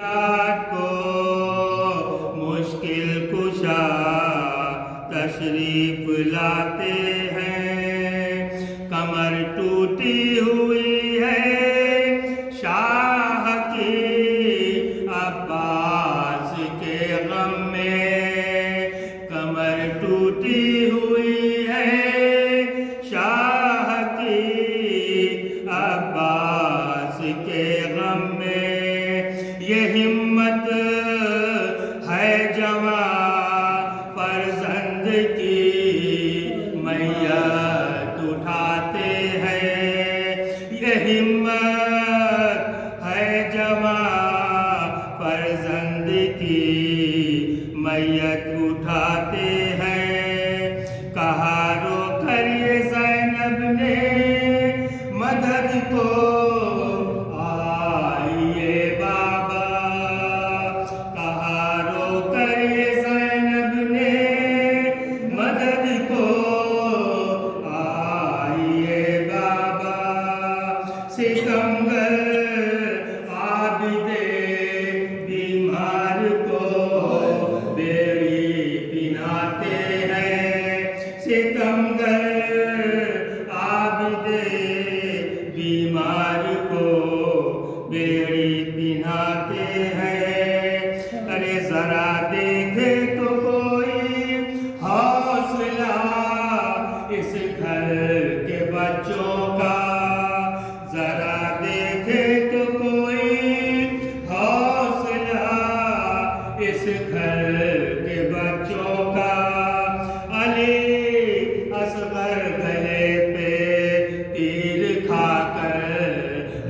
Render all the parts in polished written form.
رات کو مشکل کشا تشریف لاتے ہیں، کمر ٹوٹی ہوئی ہے شاہ کی عباس کے غم میں، کمر ٹوٹی ہوئی ہے شاہ کی عباس کے غم میں، یہ ہمت ہے جوان فرزند کی میت اٹھاتے ہیں، یہ ہمت ہے جوان فرزند کی میت اٹھاتے ہیں، کہا رو کر یہ زینب نے مدد کو ستمگر عابد بیمار کو بیڑی پہناتے ہیں، ستمگر عابد بیمار کو بیڑی پہناتے ہیں، ارے ذرا دیکھے تو کوئی حوصلہ اس گھر کے بچوں کا، ذرا دیکھے تو کوئی حوصلہ اس گھر کے بچوں کا، علی اصغر گلے پہ تیر کھا کر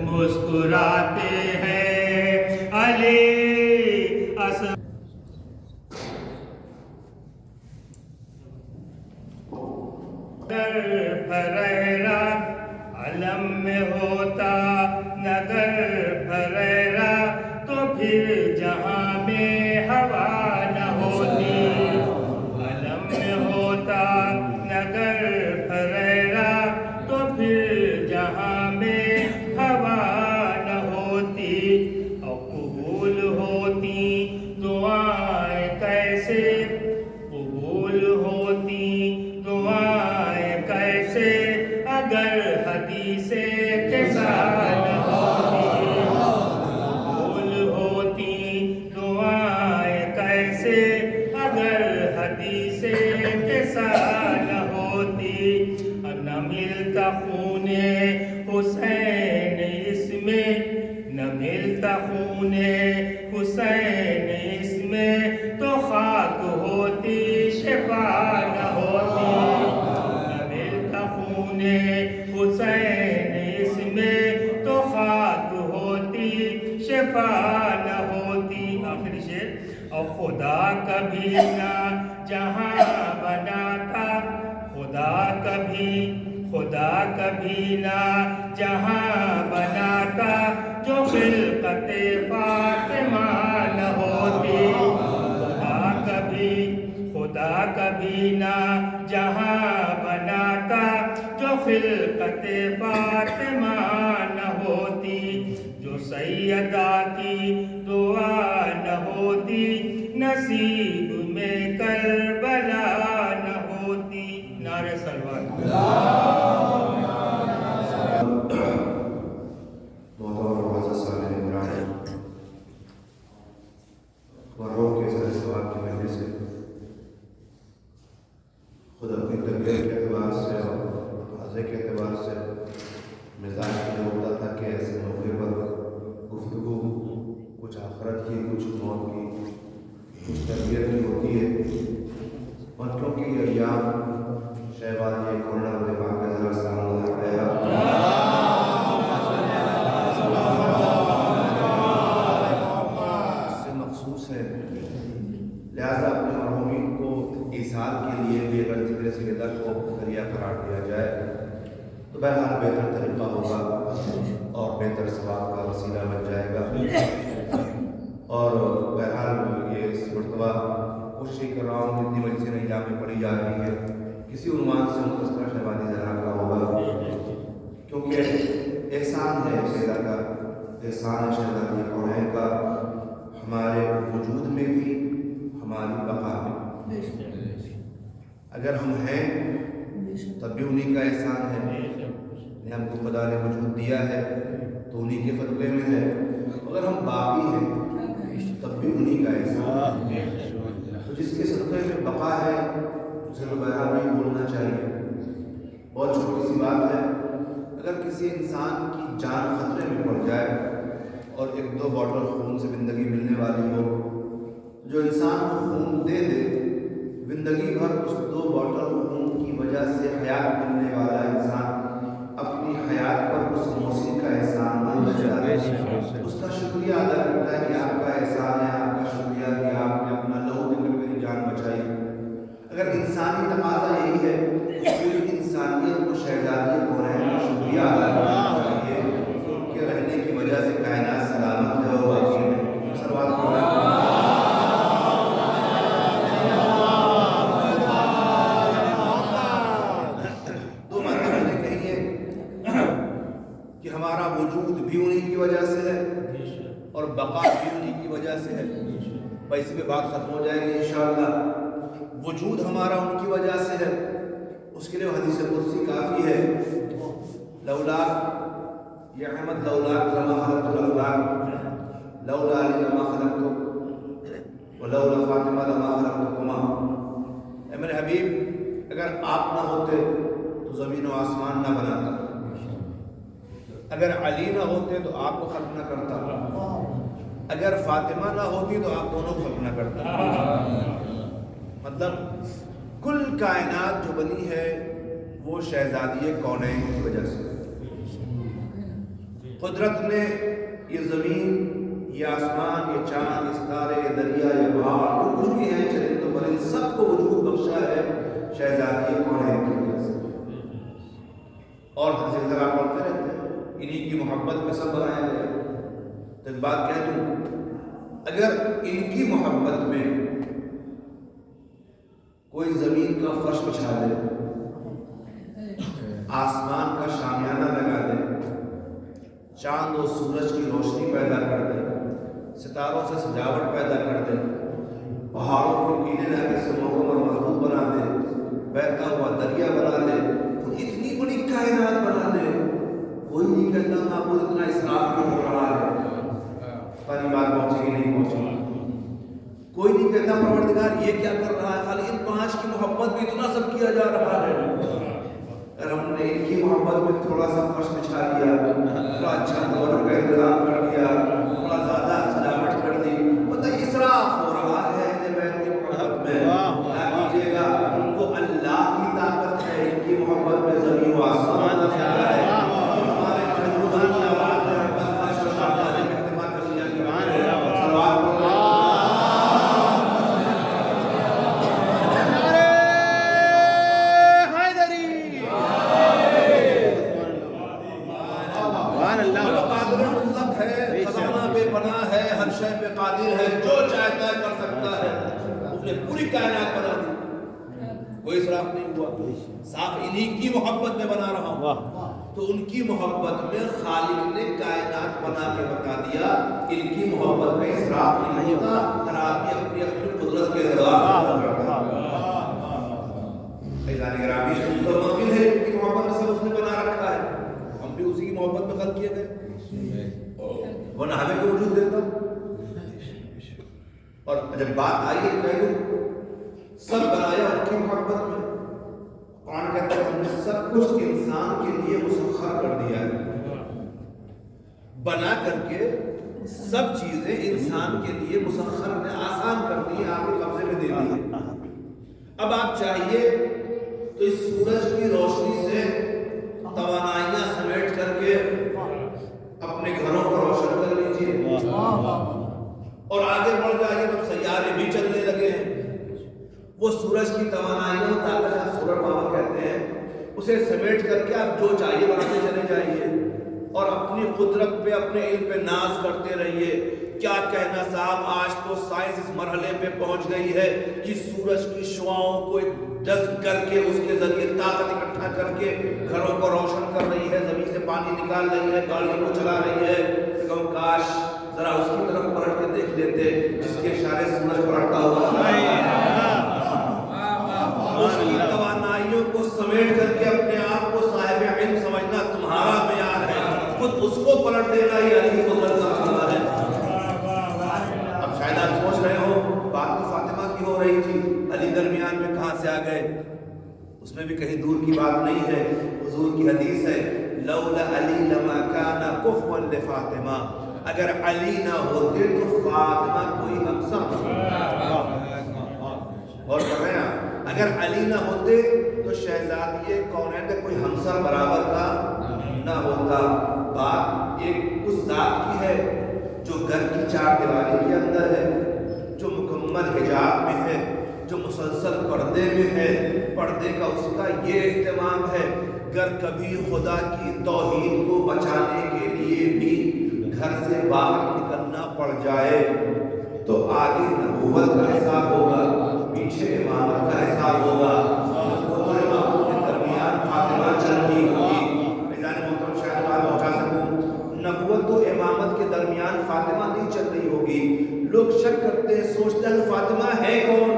مسکراتے ہیں، علی اصغر پھریرا علم میں ہوتا نگر پھریرا تو پھر جہاں میں ہوا نہ ہوتی، علم میں ہوتا نگر پھریرا تو پھر جہاں میں ہوا نہ ہوتی، اور قبول ہوتی دعائیں کیسے، قبول ہوتی دعائیں کیسے اگر حدیث کے ساتھ ہوتی، قبول ہوتی دعائیں کیسے اگر حدیث کے ساتھ ہوتی، نہ ملتا خون حسین اس میں، نہ ملتا خون حسین اس میں تو خاک ہوتی شفا نہ ہوتی، حسین اس میں تو خاک ہوتی شفا نہ ہوتی۔ آخری شعر، اور خدا کبھی نہ جہاں بناتا، خدا کبھی نہ جہاں بناتا جو خلقت فاطمہ نہ ہوتی، خدا کبھی نہ جہاں بناتا جو خلقت فاطمہ نہ ہوتی، جو سیدہ کی دعا نہ ہوتی نصیب میں کربلا نہ ہوتی۔ نعرہ سلوات۔ خود اپنی طبیعت کے اعتبار سے اور حاضر کے اعتبار سے مزاج میں ہوتا تھا کہ ایسے موقع پر گفتگو کچھ آخرت کی، کچھ موت کی، کچھ تربیت کی ہوتی ہے، اور کیونکہ یہ ایام شہباز یہ کورونا والے پاک کا ذرا سامنے آیا اس سے مخصوص ہے، لہذا اپنے مرحومین کو ایصال کے لیے بھی اگر ذکر سیدہ کو ذریعہ قرار دیا جائے تو بہرحال بہتر طریقہ ہوگا اور بہتر ثواب کا وسیلہ بن جائے گا، اور بہرحال یہ اس مرتبہ کوشش کر رہا ہوں جتنی مجلسیں ایام میں پڑھی جا رہی ہے کسی عنوان سے مختصر شہبازی زہرا کا ہوگا، کیونکہ احسان ہے شہزادہ کا، احسان ہے شہزادی کونین کا اگر ہم ہیں تب بھی انہی کا احسان ہے، ہم کو خدا نے وجود دیا ہے تو انہی کے فضلے میں ہے، اگر ہم باقی ہیں تب بھی انہی کا احسان ہے۔ تو جس کے صدقے میں بقا ہے اسے تو بہرحال نہیں بولنا چاہیے۔ بہت چھوٹی سی بات ہے، اگر کسی انسان کی جان خطرے میں پڑ جائے اور 1-2 بوتل خون سے زندگی ملنے والی ہو، جو انسان کو خون دے دے، زندگی بھر اس 2 بوتل خون کی وجہ سے حیات ملنے والا انسان اپنی حیات پر اس موسم کا احسان مند ہے، اس کا شکریہ ادا کرتا ہے کہ آپ کا احسان ہے، آپ کا شکریہ کہ آپ نے اپنا لہو دے کر میری جان بچائی۔ اگر انسانی تقاضا یہی ہے پھر انسانیت کو شہزادی کو رہنے کا شکریہ ادا کرنا چاہیے کہ ان کے رہنے کی وجہ سے کائنات سلامت ہے اور باقی ہے۔ سروات کہ ہمارا وجود بھی انہی کی وجہ سے ہے اور بقا بھی انہی کی وجہ سے ہے۔ اسی پہ بات ختم ہو جائے گی انشاءاللہ۔ وجود ہمارا ان کی وجہ سے ہے، اس کے لیے حدیث قدسی کافی ہے، لولا یا احمد لولا لما خلقت الافلاک لولا علی لما خلقت ولولا فاطمہ لما خلقتکما۔ اے میرے حبیب اگر آپ نہ ہوتے تو زمین و آسمان نہ بناتا، اگر علی نہ ہوتے تو آپ کو خلق نہ کرتا، اگر فاطمہ نہ ہوتی تو آپ دونوں کو خلق نہ کرتا۔ مطلب کل کائنات جو بنی ہے وہ شہزادی کونین کی وجہ سے۔ قدرت نے یہ زمین، یہ آسمان، یہ چاند، یہ ستارے، یہ دریا، یہ پہاڑ، جو کچھ بھی ہیں چرند و پرند، سب کو وجود بخشا ہے شہزادی کونین کی وجہ سے۔ اور حدیث ذرا پڑھتے رہتے ہیں انہی کی محبت میں سب بنایا گیا۔ تو ایک بات کہہ دوں، اگر ان کی محبت میں کوئی زمین کا فرش بچھا دے، آسمان کا شامیانہ لگا دے، چاند و سورج کی روشنی پیدا کر دے، ستاروں سے سجاوٹ پیدا کر دے، پہاڑوں کو کینے لگے سے مکمل مضبوط بنا دے، بہتا ہوا دریا بنا دے، تو اتنی بڑی کائنات بنا دے، کوئی نہیں کہتا معبود اتنا اسراف کیوں ہو رہا ہے، پتہ نہیں بات پہنچے گی نہیں پہنچے، کوئی نہیں کہتا پروردگار یہ کیا کر رہا ہے، خالی ان 5 کی محبت میں اتنا سب کیا جا رہا ہے۔ اگر ہم نے ان کی محبت میں تھوڑا سا فرش بچھا دیا، تھوڑا اچھا دور کا انتظام کر دیا، تھوڑا زیادہ سجاوٹ کر دی، مطلب اسراف ہو رہا ہے اہل بیت کی محبت میں۔ کیا کیجیے گا، وہ اللہ کی طاقت ہے، ان کی محبت میں زمین و آسمان ہے۔ ہمارے جنوبان کی آواز ہے، بس شاہ نے اہتمام کر لیا کہ سلوات پڑھو۔ ہر شے پہ قادر ہے، جو چاہتا ہے کر سکتا ہے، اس نے پوری کائنات بنا دی، کوئی اسراف نہیں ہوا، صاف انہی کی محبت میں بنا رہا ہوں۔ تو ان کی محبت میں خالق نے کائنات بنا کے بتا دیا، ان کی محبت میں اسراف نہیں ہوتا، ہر آدمی اپنی اپنی قدرت کے اعتبار کرتا ہے۔ فیضان گرامی تو مقبول ہے، ان کی محبت میں سب اس نے بنا رکھا ہے، ہم بھی اسی کی محبت میں خلق کیے گئے، ورنہ ہمیں کو وجود دیتا۔ اور جب بات آئی ہے کہہ دوں سب بنایا ان کی محبت میں، قرآن کہتا ہے ہم نے سب کچھ انسان کے لیے مسخر کر دیا ہے، بنا کر کے سب چیزیں انسان کے لیے مسخر نے آسان کر دی، آپ کے قبضے میں دے دی ہے۔ اب آپ چاہیے تو اس سورج کی روشنی سے توانائیاں سمیٹ کر کے اپنے گھروں کو روشن کر لیجیے، اور آگے بڑھ جائیے تو سیارے بھی چلنے لگے ہیں، وہ سورج کی توانائیوں طاقت سولر پاور کہتے ہیں، اسے سمیٹ کر کے آپ جو چاہیے بناتے چلے جائیے، اور اپنی قدرت پہ اپنے علم پہ ناز کرتے رہیے۔ کیا کہنا صاحب، آج تو سائنس اس مرحلے پہ پہنچ گئی ہے کہ سورج کی شعاؤں کو جذب کر کے اس کے ذریعے طاقت اکٹھا کر کے گھروں کو روشن کر رہی ہے، زمین سے پانی نکال رہی ہے، گاڑیوں کو چلا رہی ہے۔ کہ کاش ذرا اس کی طرف پلٹ کے دیکھ لیتے جس کے اشارے سورج پلٹتا ہوا ہے۔ سے آ گئے، اس میں بھی کہیں دور کی بات نہیں ہے، حضور کی حدیث ہے لولا علی لما کان کفوا لفاطمہ، اگر علی نہ ہوتے تو فاطمہ کوئی ہمسر اور کر رہے ہیں، اگر علی نہ ہوتے تو شہزادی کونین کا کوئی ہمسر برابر کا نہ ہوتا۔ بات ایک اس ذات کی ہے جو گھر کی چار دیواری کے اندر ہے، جو مکمل حجاب میں ہے، جو مسلسل پردے میں ہے، پردے کا اس کا یہ اہتمام ہے، گر کبھی خدا کی توحید کو بچانے کے لیے بھی گھر سے باہر نکلنا پڑ جائے تو آگے نبوت کا حساب ہوگا، پیچھے امامت کا حساب ہوگا، نبوت اور امامت کے درمیان فاطمہ چل رہی ہوگی۔ میزان محترم شاید بات پہنچا سکوں، نبوت و امامت کے درمیان فاطمہ نہیں چل رہی ہوگی۔ لوگ شک کرتے ہیں، سوچتے ہیں فاطمہ ہے کون؟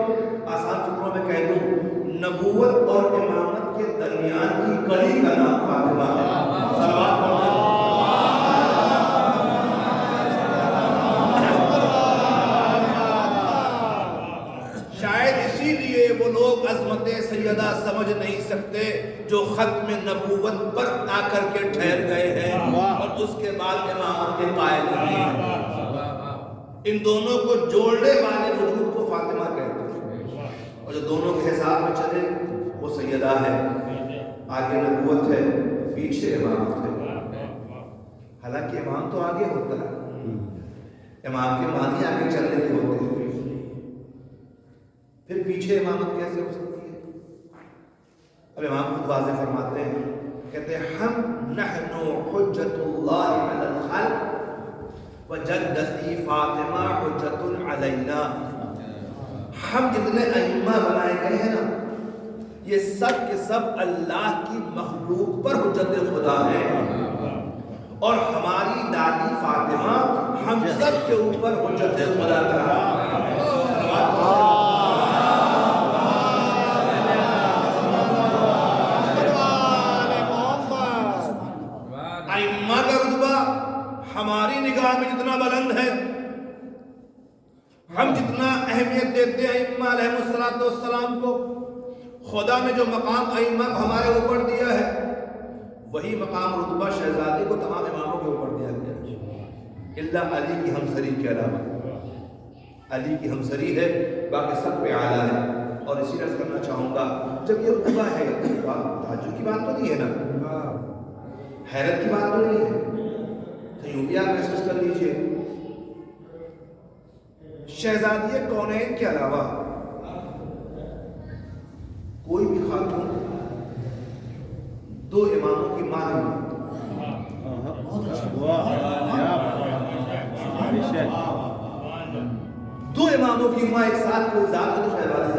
آسان فکروں میں کہہ دوں، نبوت اور امامت کے درمیان کی کڑی کا نام فاطمہ ہے۔ صلوات پڑھتے ہیں۔ شاید اسی لیے وہ لوگ عظمت سیدہ سمجھ نہیں سکتے جو ختم نبوت پر آ کر کے ٹھہر گئے ہیں اور اس کے بعد امامت کے قائل نہیں ہیں۔ ان دونوں کو جوڑنے والے وجود کو فاطمہ کہتے ہیں، اور جو دونوں کے حساب میں چلے وہ سیدہ ہے، آگے نبوت ہے، پیچھے امامت ہے۔ حالانکہ امام تو آگے ہوتا ہے، امام کے معنی آگے چلنے کے ہوتے ہیں، پھر پیچھے امامت کیسے ہو سکتی ہے؟ اب امام خود واضح فرماتے ہیں، کہتے ہیں ہم نحن حجت اللہ علی الخلق وجدتی فاطمہ حجت علینا۔ ہم جتنے ائمہ بنائے گئے ہیں نا، یہ سب کے سب اللہ کی مخلوق پر حجت خدا ہے، اور ہماری دادی فاطمہ ہم سب کے اوپر حجت خدا کا۔ ائمہ کا رتبہ ہماری نگاہ میں جتنا بلند ہے، ہم جتنا اہمیت دیتے ہیں ائمہ علیہ السلام کو، خدا نے جو مقام ائمہ کو ہمارے اوپر دیا ہے وہی مقام رتبہ شہزادی کو تمام اماموں کے اوپر دیا گیا، اللہ علی کی ہمسری کے علاوہ۔ علی کی ہمسری ہے، باقی سب پہ اعلیٰ ہے۔ اور اسی عرض کرنا چاہوں گا، جب یہ رتبہ ہے، تعجب کی بات تو نہیں ہے نا، حیرت کی بات تو نہیں ہے، تو یوں بھی آپ محسوس کر لیجئے شہزادی کونین کے علاوہ کوئی بھی خاتون دو اماموں کی ماں نہیں، دو اماموں کی ماں ایک ساتھ کوئی ذات ہے تو شہزادی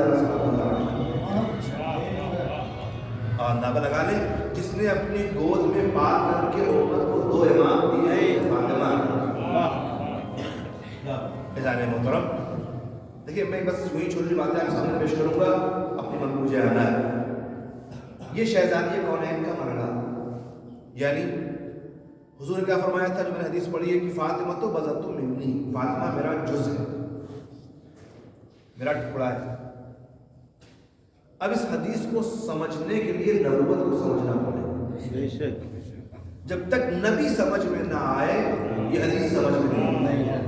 اور نعرہ لگا لیں، جس نے اپنی گود میں پال کر کے امت کو دو امام دیے فاطمہ۔ اذان محترم، دیکھیے میں بس یوں ہی چھوٹی باتیں آپ سامنے پیش کروں گا، اپنی من مجھے آنا ہے۔ یہ شہزادی کونین کا مرحلہ، یعنی حضور نے کیا فرمایا تھا جو میں نے حدیث پڑھی ہے کہ فاطمہ تو بذت منی، فاطمہ میرا جز ہے، میرا ٹکڑا ہے۔ اب اس حدیث کو سمجھنے کے لیے نبوت کو سمجھنا پڑے گا، جب تک نبی سمجھ میں نہ آئے یہ حدیث سمجھ میں نہیں آئے۔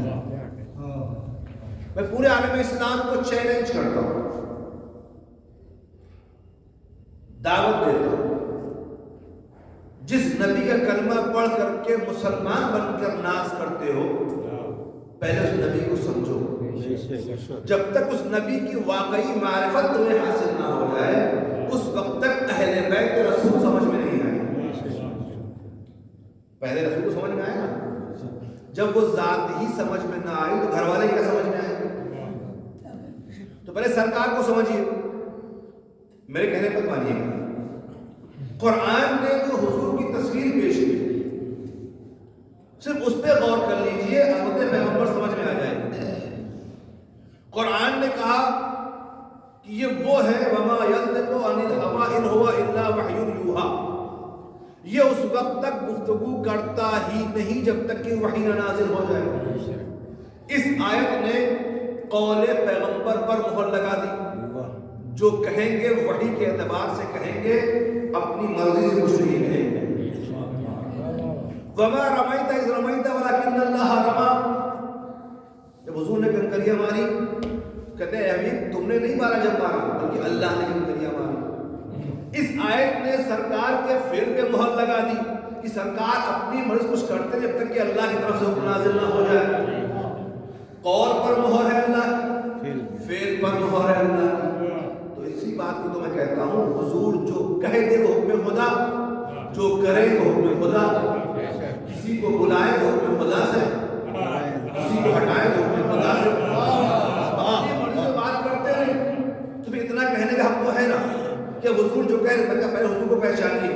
میں پورے عالم اسلام کو چیلنج کرتا ہوں، دعوت دیتا ہوں، جس نبی کا کلمہ پڑھ کر کے مسلمان بن کر ناز کرتے ہو، پہلے اس نبی کو سمجھو۔ جب تک اس نبی کی واقعی معرفت تمہیں حاصل نہ ہو جائے اس وقت تک اہل بیت رسول سمجھ میں نہیں آئے۔ پہلے رسول کو سمجھ میں آئے نا، جب وہ ذات ہی سمجھ میں نہ آئی تو گھر والے کیا سمجھ میں آئے؟ تو پہلے سرکار کو سمجھیے، میرے کہنے پر مانیے گا، قرآن نے جو حضور کی تصویر پیش کی صرف اس پہ غور کر لیجئے، عظمت پیغمبر سمجھ میں آ جائے۔ قرآن نے کہا کہ یہ وہ ہے وَمَا يَنطِقُ عَنِ الْهَوَىٰ إِنْ هُوَ إِلَّا وَحْيٌ يُوحَىٰ، یہ اس وقت تک گفتگو کرتا ہی نہیں جب تک کہ وحی نہ نازل ہو جائے۔ اس آیت نے قول پیغمبر پر مہر لگا دی، جو کہیں گے وحی کے اعتبار سے کہیں گے، اپنی مرضی سے کچھ نہیں کہیں گے۔ وَمَا رَمَيْتَ إِذْ رَمَيْتَ وَلَكِنَّ اللَّهَ رَمَى۔ جب حضور نے کنکریاں ماری، کہتے ہیں امین تم نے نہیں مارا جب مارا، بلکہ اللہ نے کنکریاں ماری۔ اس آیت نے سرکار کے فعل پہ مہر لگا دی کہ سرکار اپنی مرضی کچھ کرتے جب تک کہ اللہ کی طرف سے حکم نازل نہ ہو جائے۔ قول پر مہر ہے اللہ کی، فعل پر مہر ہے اللہ کی۔ تو اسی بات کو تو میں کہتا ہوں، حضور جو کہہ دے وہ حکم خدا، جو کرے وہ حکم خدا، کسی کو بلائے تو حکم خدا سے، کسی کو ہٹائے تو حکم خدا سے، اپنی مرضی سے بات کرتے نہیں۔ تمہیں اتنا کہنے کا حق تو ہے نا کہ حضور جو کہہ رہے ہیں پہلے حضور کو پہچانیے۔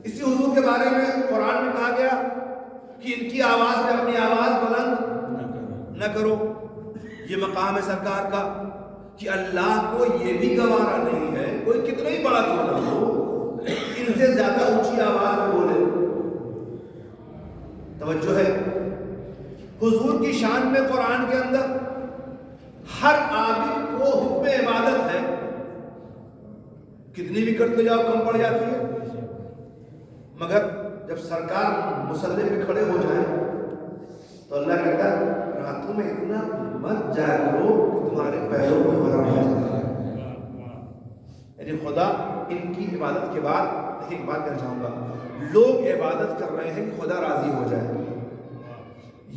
اسی حضور کے بارے میں قرآن میں کہا گیا کہ ان کی آواز میں اپنی آواز بلند نہ کرو۔ یہ مقام ہے سرکار کا کہ اللہ کو یہ بھی گوارا نہیں ہے، کوئی کتنا ہی بڑا کیوں نہ ہو، ان سے زیادہ اونچی آواز میں بولے۔ توجہ ہے، حضور کی شان میں قرآن کے اندر ہر عابد کو حکم عبادت ہے، کتنی بھی کرتے جاؤ کم پڑ جاتی ہے، مگر جب سرکار مصلی پہ کھڑے ہو جائیں تو اللہ کہتا ہے راتوں میں اتنا مت جایا کرو کہ تمہارے پیروں میں ورم ہو جائے۔ یعنی خدا ان کی عبادت کے بعد ایک بات کہنا چاہوں گا، لوگ عبادت کر رہے ہیں کہ خدا راضی ہو جائے،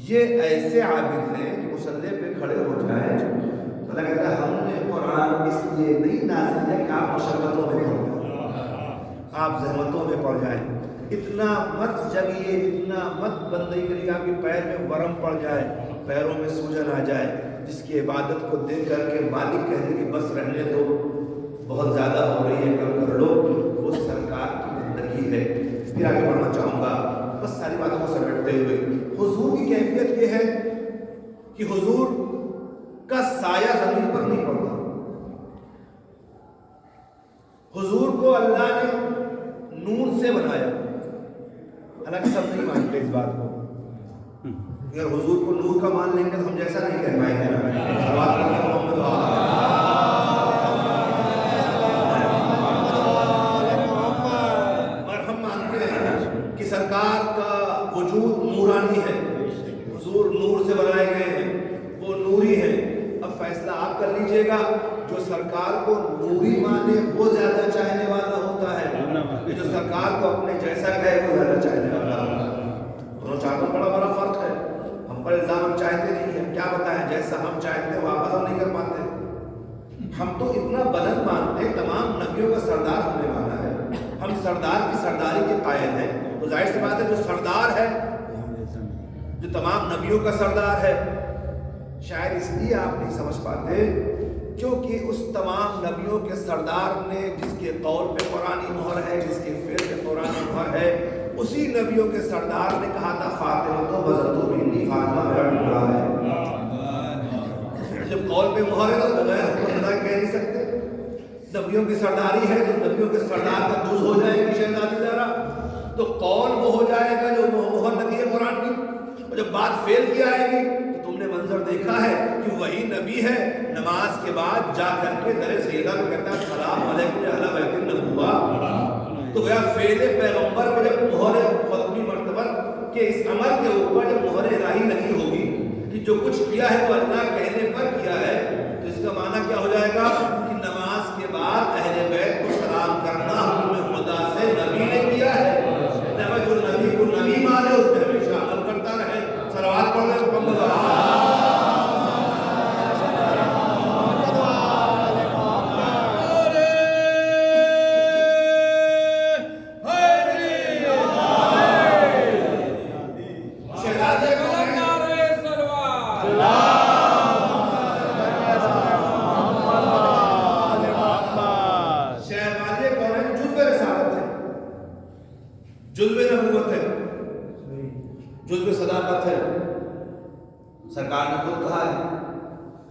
یہ ایسے عابد ہیں کہ مصلی پہ کھڑے ہو جائیں تو اللہ کہتا ہے ہم نے قرآن اس لیے نہیں نازل کیا کہ آپ مشقتوں میں پڑ جائیں، آپ زحمتوں میں پڑ جائیں۔ اتنا مت جگیے، اتنا مت بندگی کریے کہ آپ کے پیر میں ورم پڑ جائے، پیروں میں سوجن آ جائے، جس کی عبادت کو دیکھ کر کے مالک کہتے کہ بس رہنے دو، بہت زیادہ ہو رہی ہے، کم کر لو، وہ سرکار کی بندگی ہے۔ پھر آگے بڑھنا چاہوں گا، بس ساری باتوں کو سمیٹتے ہوئے، حضور کی کیفیت یہ ہے کہ حضور کا سایہ زمین پر نہیں پڑتا۔ حضور کو اللہ نے نور سے بنایا، حالانکہ سب نہیں مانتے اس بات کو، اگر حضور کو نور کا مان لیں گے تو ہم جیسا نہیں کہہ پائیں گے۔ اور ہم مانتے ہیں کہ سرکار کا وجود نورانی ہے، حضور نور سے بنائے گئے ہیں، وہ نوری ہے۔ اب فیصلہ آپ کر لیجئے گا، جو سرکار کو نوری مانے وہ زیادہ چاہنے والا ہوتا ہے، جو سرکار کو اپنے جیسا کہے وہ زیادہ چاہنے والا ہوتا ہے۔ دونوں چاہتوں میں بڑا فرق ہے۔ ہم پر الزام ہم چاہتے نہیں ہیں، کیا بتائیں جیسا ہم چاہتے ہیں واپس ہم نہیں کر پاتے۔ ہم تو اتنا بلند مانتے ہیں، تمام نبیوں کا سردار ہم نے مانا ہے، ہم سردار کی سرداری کے قائل ہیں، تو ظاہر سی بات ہے جو سردار ہے، جو تمام نبیوں کا سردار ہے، شاید اس لیے آپ نہیں سمجھ پاتے کیونکہ اس تمام نبیوں کے سردار نے جس کے قول پہ قرآنی مہر ہے، جس کے فعل پہ قرآنی مہر ہے، اسی نبیوں کے سردار نے کہا تھا فاطمہ تو بزرتو منی، فاطمہ میرا ٹکڑا ہے۔ جب قول پہ مہر ہے تو بغیر حکم خدا کہہ نہیں سکتے، نبیوں کی سرداری ہے، جب نبیوں کے سردار کا جز ہو جائے گی شہزادی زہرا تو قول وہ ہو جائے گا جو مہر لگی ہے قرآن کی، اور جب بات فعل کی آئے گی تو تم نے منظر دیکھا ہے کہ وہی نبی ہے نماز کے بعد جا کر کے در سیدہ کو کہتا ہے السلام علیکم یا اہل بیت النبوہ، تو گیا فعل پیغمبر پہ جب مہر ختمی مرتبہ کہ اس عمل کے اوپر جب مہر الہی لگی ہوگی کہ جو کچھ کیا ہے وہ اللہ کہنے پر کیا ہے، تو اس کا معنی کیا ہو جائے گا کہ نماز کے بعد اہل بیت کو سلام کرنا حکم خدا سے نبی نے کیا ہے، جو نبی کو نبی مانے اس پہ ہمیشہ عمل کرتا رہے۔ صلوات پڑھ لیں محمد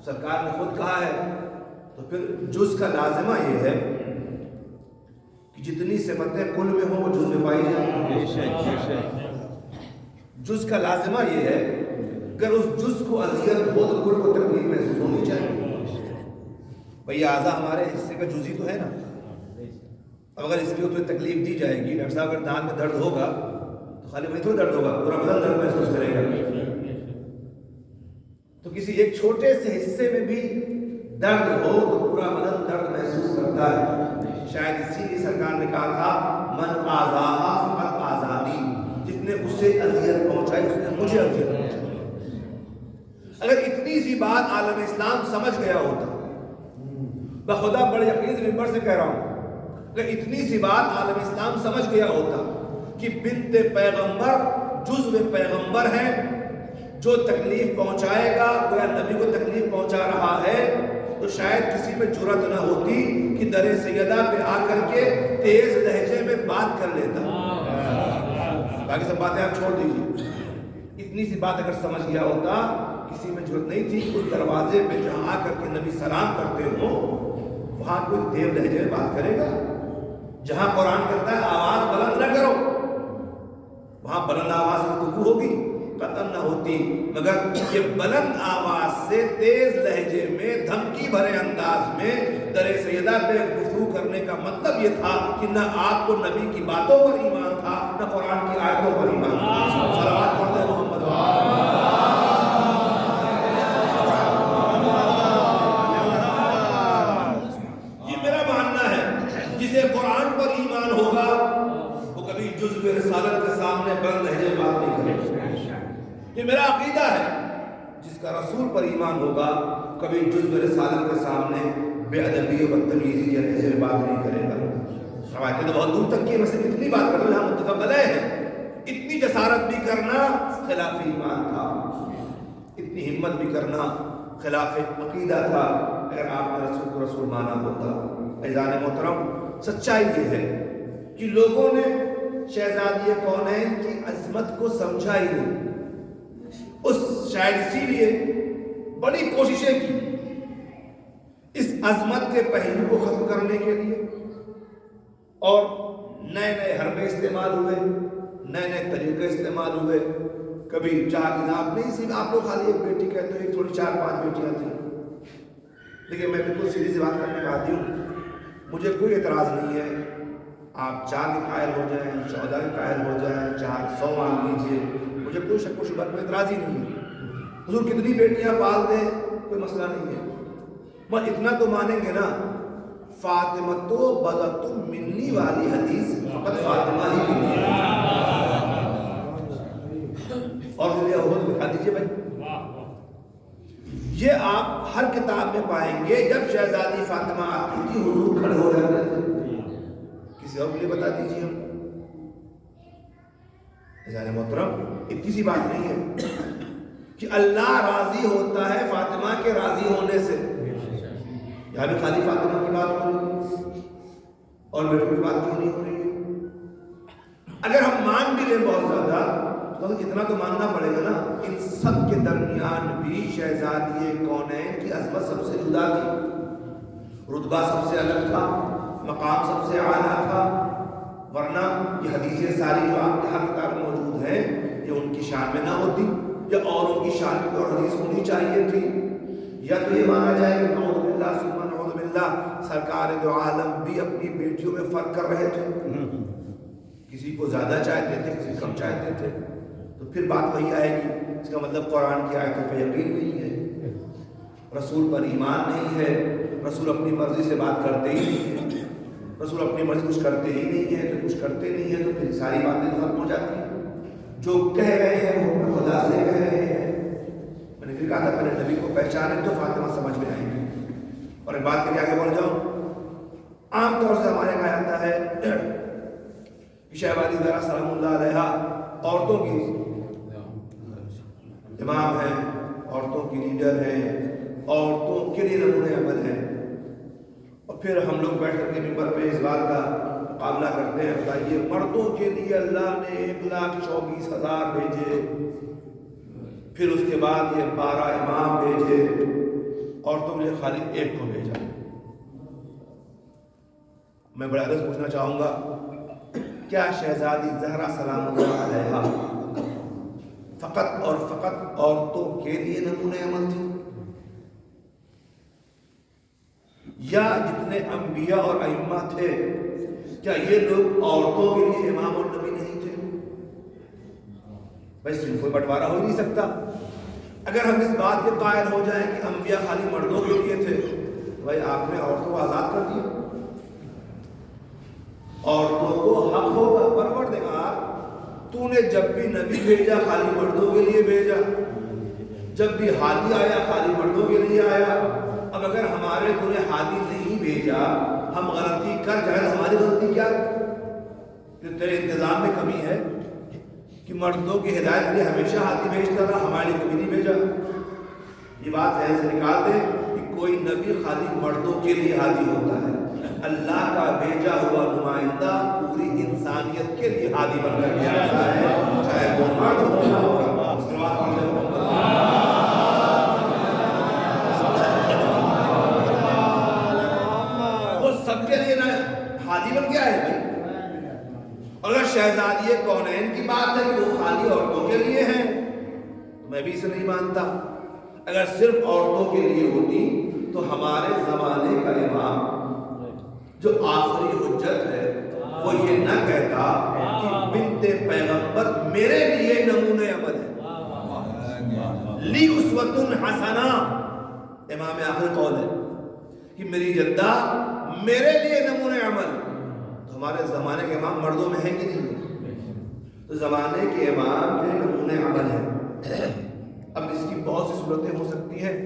سرکار نے خود کہا ہے، تو پھر جز کا لازمہ یہ ہے کہ جتنی صفتیں کل میں ہوں وہ جز میں پائی جائیں۔ جز کا لازمہ یہ ہے اگر اس جز کو اذیت ہو تو کل کو تکلیف محسوس ہونی چاہیے۔ بھئی اعضا ہمارے حصے کا جزئی تو ہے نا. اب اگر اس کی کوئی تکلیف دی جائے گی، ڈاکٹر صاحب اگر دانت میں درد ہوگا تو خالی وہی تو درد ہوگا، پورا بدن درد محسوس کرے گا. تو کسی ایک چھوٹے سے حصے میں بھی درد ہو تو پورا بدن درد محسوس کرتا ہے. شاید اسی لیے سرکار نے کہا تھا من آزاہا فقط آزادی، جس نے اسے اذیت پہنچائی اس نے مجھے اذیت پہنچائی. اگر اتنی سی بات عالم اسلام سمجھ گیا ہوتا، بخدا بڑے یقین سے ممبر سے کہہ رہا ہوں، اگر اتنی سی بات عالم اسلام سمجھ گیا ہوتا کہ بنت پیغمبر جزو پیغمبر ہے، جو تکلیف پہنچائے گا گویا نبی کو تکلیف پہنچا رہا ہے، تو شاید کسی میں جرأت نہ ہوتی کہ در سیدہ پہ آ کر کے تیز لہجے میں بات کر لیتا. باقی سب باتیں آپ چھوڑ دیجیے. اتنی سی بات اگر سمجھ گیا ہوتا، کسی میں جرأت نہیں تھی اس دروازے پہ جہاں آ کر کے نبی سلام کرتے ہو وہاں کوئی تیز لہجے میں بات کرے گا. جہاں قرآن کہتا ہے آواز بلند نہ کرو، وہاں بلند آواز گفتگو ہوگی قطعاً نہ ہوتی. مگر یہ بلند آواز سے تیز لہجے میں دھمکی بھرے انداز میں در سیدہ پہ گفتگو کرنے کا مطلب یہ تھا کہ نہ آپ کو نبی کی باتوں پر ایمان تھا، نہ قرآن کی آیتوں پر ایمان تھا. صلوات پڑھتے محمد. یہ میرا ماننا ہے، جسے قرآن پر ایمان ہوگا وہ کبھی جزو رسالت کے سامنے بلند لہجے بات نہیں کرے گا. یہ میرا عقیدہ ہے. جس کا رسول پر ایمان ہوگا کبھی جزو رسالت کے سامنے بے ادبی و بدتمیزی یا لہجے میں بات نہیں کرے گا. روایتیں تو بہت دور تک کی، ویسے اتنی بات کرنا یہاں متفق علیہ ہے. اتنی جسارت بھی کرنا خلاف ایمان تھا، اتنی ہمت بھی کرنا خلاف عقیدہ تھا اگر آپ نے رسول کو رسول مانا ہوتا. عزیزان محترم، سچائی یہ ہے کہ لوگوں نے شہزادی کونین کی عظمت کو سمجھا ہی نہیں. شاید اسی لیے بڑی کوششیں کی اس عظمت کے پہلو کو ختم کرنے کے لیے، اور نئے نئے حربے استعمال ہوئے، نئے نئے طریقے استعمال ہوئے. کبھی چاہ آپ نہیں، صرف آپ لوگ خالی ایک بیٹی کہتے ہیں، ایک تھوڑی 4-5 بیٹیاں تھیں. لیکن میں بالکل سیدھی سی بات کرنے کا عادی ہوں، مجھے کوئی اعتراض نہیں ہے آپ 4 کے قائل ہو جائیں، 14 کے قائل ہو جائیں، 400 مان لیجیے، مجھے کوئی شک و شبہ کوئی اعتراض ہی نہیں ہے. حضور کتنی بیٹیاں پال دیں کوئی مسئلہ نہیں ہے، بس اتنا تو مانیں گے نا فاطمہ تو بغت منی والی حدیث فقط فاطمہ ہی کی ہے. اور دکھا دیجیے بھائی، یہ آپ ہر کتاب میں پائیں گے. جب شہزادی فاطمہ آتی تھی حضور کھڑے ہو جاتے تھے. کسی اور کے لیے بتا دیجیے. ہم عزیزان محترم، اتنی سی بات نہیں ہے کہ اللہ راضی ہوتا ہے فاطمہ کے راضی ہونے سے. یہاں بھی خالی فاطمہ کی بات ہو رہی ہے اور بیٹوں کی بات کیوں نہیں ہو رہی ہے؟ اگر ہم مان بھی لیں بہت زیادہ تو اتنا تو ماننا پڑے گا نا، ان سب کے درمیان بھی شہزادی کونین کی عظمت سب سے جدا تھی، رتبہ سب سے الگ تھا، مقام سب سے اعلیٰ تھا. ورنہ یہ حدیثیں ساری جو آپ کے ہر کتاب میں موجود ہیں یہ ان کی شان میں نہ ہوتی، یا اوروں کی شان میں اور حدیث ہونی چاہیے تھی. یا تو یہ مانا جائے کہ نعوذ باللہ ثم نعوذ باللہ سرکار دو عالم بھی اپنی بیٹیوں میں فرق کر رہے تھے، کسی کو زیادہ چاہتے تھے کسی کم چاہتے تھے. تو پھر بات وہی آئے گی، اس کا مطلب قرآن کی آیتوں پہ یقین نہیں ہے، رسول پر ایمان نہیں ہے، رسول اپنی مرضی سے بات کرتے ہی نہیں ہیں، رسول اپنی مرضی کچھ کرتے ہی نہیں ہیں. تو کچھ کرتے نہیں ہیں تو پھر ساری باتیں ختم ہو جاتی ہیں. جو کہہ رہے ہیں وہ خدا سے کہہ رہے ہیں. میں نے پھر کہا تھا پہلے نبی کو پہچانے تو فاطمہ سمجھ میں آئیں گی. اور ایک بات کے لیے آگے بڑھ جاؤں، عام طور سے ہمارے یہاں آتا ہے کہ شہبازی زہرا سلام اللہ علیہا عورتوں کی امام ہیں، عورتوں کی لیڈر ہیں، عورتوں کے لیے نمونہ عمل ہیں. اور پھر ہم لوگ بیٹھ کر کے ممبر پہ اس بات کا مقابلہ کرتے ہیں، بتائیے مردوں کے لیے اللہ نے 1,24,000 بھیجے، پھر اس کے بعد یہ 12 امام بھیجے، عورتوں کے لیے خالی 1 کو بھیجا. میں بڑا عرض پوچھنا چاہوں گا، کیا شہزادی زہرا سلام اللہ علیہا فقط اور فقط عورتوں کے لیے نمونہ عمل تھی؟ یا جتنے انبیاء اور ائمہ تھے کیا یہ لوگ عورتوں کے لیے امام اور نبی نہیں تھے؟ بھائی صرف کوئی بٹوارا ہو نہیں سکتا۔ اگر ہم اس بات کے قائل ہو جائیں کہ انبیاء خالی مردوں کے لیے تھے تو بھائی آپ نے عورتوں کو آزاد کر دیا۔ عورتوں کو حق ہوگا، پروردگار تو نے جب بھی نبی بھیجا خالی مردوں کے لیے بھیجا، جب بھی ہادی آیا خالی مردوں کے لیے آیا۔ اب اگر ہمارے تو نے ہادی نہیں بھیجا، ہم غلطی کر جائیں، ہماری غلطی کیا ہے؟ کہ تیرے انتظام میں کمی ہے کہ مردوں کی ہدایت کے لیے ہمیشہ ہادی بھیجتا رہا، ہمارے لیے کبھی نہیں بھیجا۔ یہ بات ذہن سے نکال دے کہ کوئی نبی خالی مردوں کے لیے ہادی ہوتا ہے، اللہ کا بھیجا ہوا نمائندہ پوری انسانیت کے لیے ہادی بن کر کے آتا ہے، چاہے وہ مرد ہو یا عورت۔ صلوات علی محمد۔ وہ سب کے لیے ہادی بن گیا ہے بھائی۔ اگر شہزادی کونین کی بات ہے کہ وہ خالی عورتوں کے لیے ہیں تو میں بھی اسے نہیں مانتا۔ اگر صرف عورتوں کے لیے ہوتی تو ہمارے زمانے کا امام جو آخری حجت ہے وہ یہ نہ کہتا کہ بنت پیغمبر میرے لیے نمونہ عمل ہے، لی اسوۃ حسنہ، امام آخر قول ہے کہ میری جدہ میرے لیے نمونہ عمل۔ تو ہمارے زمانے کے امام مردوں میں ہیں کہ نہیں؟ تو زمانے کے امام کے نمونہ عمل ہے۔ اب اس کی بہت سی صورتیں ہو سکتی ہیں،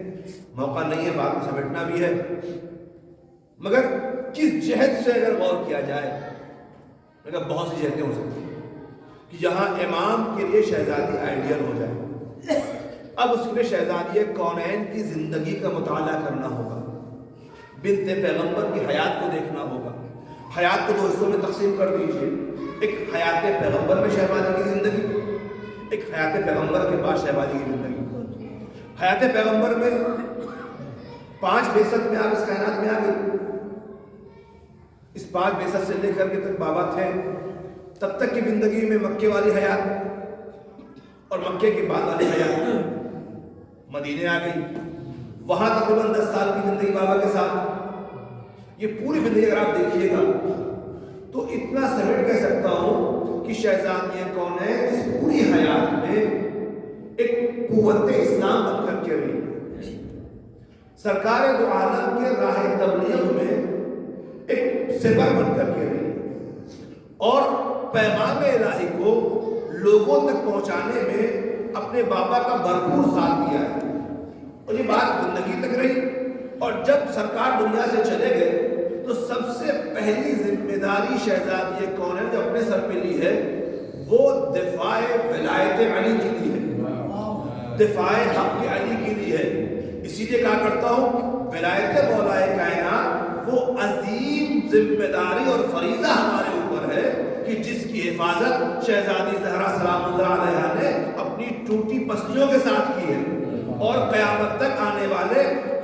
موقع نہیں ہے، بات کو سمیٹنا بھی ہے، مگر کس جہت سے اگر غور کیا جائے مگر بہت سی جہتیں ہو سکتی ہیں کہ جہاں امام کے لیے شہزادی آئیڈیل ہو جائے۔ اب اس کے لیے شہزادی کونین کی زندگی کا مطالعہ کرنا ہوگا، بنت پیغمبر کی حیات کو دیکھنا ہوگا۔ حیات کو دو حصوں میں تقسیم کر دیجئے، ایک حیات پیغمبر میں شہزادی کی زندگی، ایک حیات پیغمبر کے بعد شہزادی کی زندگی۔ حیات پیغمبر میں 5 بعثت میں آپ اس کائنات میں آ گئی، اس 5 بعثت سے لے کر کے تک بابا تھے تب تک کی زندگی میں مکے والی حیات اور مکے کے بعد والی حیات، مدینے آ گئی، وہاں تقریباً 10 سال کی زندگی بابا کے ساتھ۔ یہ پوری زندگی اگر آپ دیکھیے گا تو اتنا سمیٹ کہہ سکتا ہوں کہ شہزادی کونین اس پوری حیات میں ایک قوت اسلام بن کر کے رہی، سرکار دو عالم کے راہ تبلیغ میں ایک سپر بن کر کے رہی اور پیغام الہی کو لوگوں تک پہنچانے میں اپنے بابا کا بھرپور ساتھ دیا ہے، اور یہ بات زندگی تک رہی۔ اور جب سرکار دنیا سے چلے گئے تو سب سے پہلی ذمہ داری شہزادی کونین نے اپنے سر پہ لی ہے، وہ دفاع ولایت علی کی لی ہے، دفاع حق علی کی لی ہے۔ اسی لیے کہا کرتا ہوں ولایت مولا کائنات وہ عظیم ذمہ داری اور فریضہ ہمارے اوپر ہے کہ جس کی حفاظت شہزادی زہرا سلام اللہ علیہا نے اپنی ٹوٹی پسلیوں کے ساتھ کی ہے، اور قیامت تک آنے والے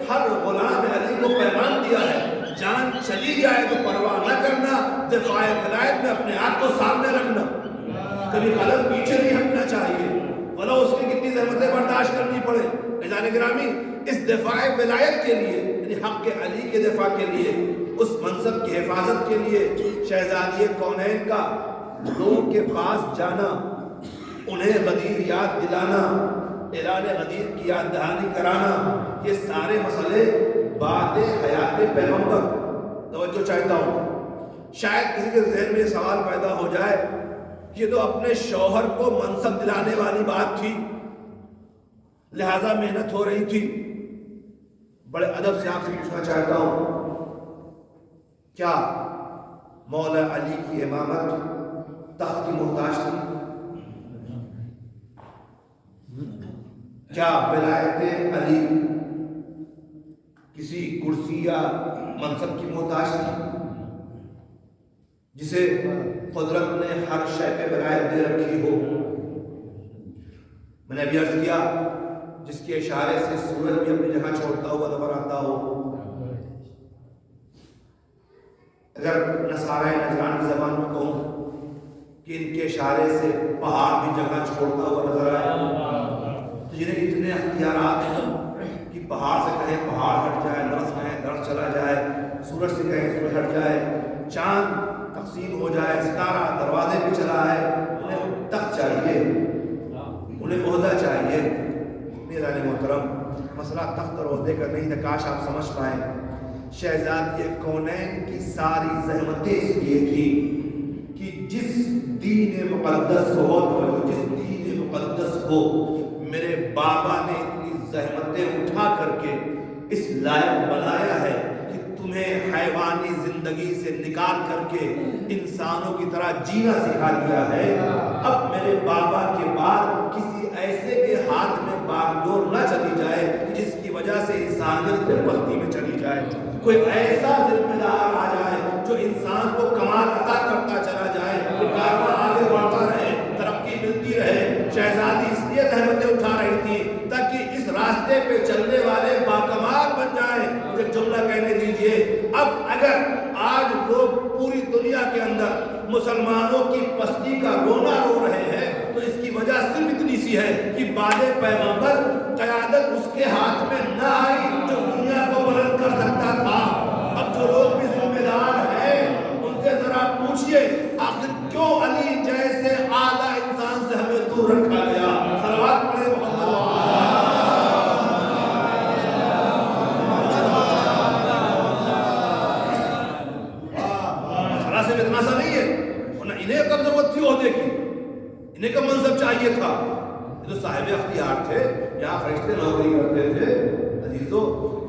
ہر غلام علی کو پیغام دیا ہے، جان چلی جائے تو پرواہ نہ کرنا، دفاع ولایت میں اپنے آپ کو سامنے رکھنا، کبھی قدم پیچھے نہیں ہٹنا چاہیے، ولو اس کی کتنی زحمتیں برداشت کرنی پڑے۔ عزیزان گرامی، اس دفاع ولایت کے لیے یعنی حق علی کے دفاع کے لیے، اس منصب کی حفاظت کے لیے شہزادی کونین کا لوگوں کے پاس جانا، انہیں غدیر یاد دلانا، اعلان غدیر کی یاد دہانی کرانا، یہ سارے مسئلے بعد حیات پیغمبر۔ توجہ چاہتا ہوں، شاید کسی کے ذہن میں سوال پیدا ہو جائے یہ تو اپنے شوہر کو منصب دلانے والی بات تھی، لہذا محنت ہو رہی تھی۔ بڑے ادب سے آپ سے پوچھنا چاہتا ہوں، کیا مولا علی کی امامت تخت کی محتاج تھی؟ کیا ولایت علی کسی کرسی یا منصب کی محتاج تھی جسے قدرت نے ہر شے پہ ولایت دے رکھی ہو؟ میں نے ابھی عرض کیا جس کے اشارے سے سورج بھی اپنی جگہ چھوڑتا ہوا نظر آتا ہو۔ اگر نصارہ نجران کی زبان میں کہوں کہ ان کے اشارے سے پہاڑ بھی جگہ چھوڑتا ہوا نظر آئے، تو جنہیں اتنے اختیارات ہیں کہ پہاڑ سے کہیں پہاڑ ہٹ جائے، درخت کہیں درخت چلا جائے، چاند تقسیم ہو جائے، ستارہ دروازے پہ چلا ہے، انہیں تخت چاہیے، انہیں عہدہ چاہیے۔ میرا محترم مسئلہ تخت اور عہدے کا نہیں تھا، کاش آپ سمجھ پائیں۔ شہزادی کونین کی ساری زحمتیں اس لیے تھی کہ جس دین مقدس کو میرے بابا نے اتنی زحمتیں اٹھا کر کے اس لائق بنایا ہے کہ تمہیں حیوانی زندگی سے نکال کر کے انسانوں کی طرح جینا سکھا دیا ہے، اب میرے بابا کے بعد کسی ایسے کے ہاتھ میں باغ ڈور نہ چلی جائے جس کی وجہ سے انسانیت پھر پستی میں چلی جائے۔ کوئی ایسا ذمہ دار آ جائے جو انسان کو کمال عطا کرتا چلا جائے، کہ کارواں آگے بڑھتا رہے، ترقی ملتی رہے۔ شہزادی اس لیے زحمتیں اٹھا رہی تھی تاکہ اس راستے پہ چلنے والے باکمال بن جائیں۔ مجھے جملہ کہنے دیجئے، اب اگر آج لوگ پوری دنیا کے اندر مسلمانوں کی پستی کا رونا رو رہے ہیں تو اس کی وجہ صرف اتنی سی ہے کہ بعد پیغمبر قیادت اس کے ہاتھ میں نہ آئی جو دنیا کو بلند کر سکتا تھا۔ اب جو لوگ بھی ذمہ دار ہیں ان سے ذرا پوچھئے آخر کیوں علی جیسے اعلیٰ انسان سے ہمیں دور رکھا گیا؟ صلوات پڑھیں محمد اتنا سا نہیں ہے، انہیں کب ضرورت تھی عہدے کی، انہیں کب منصب چاہیے تھا؟ یہ تو صاحب اختیار تھے، یہاں فرشتے نوکری کرتے تھے۔ عزیزو،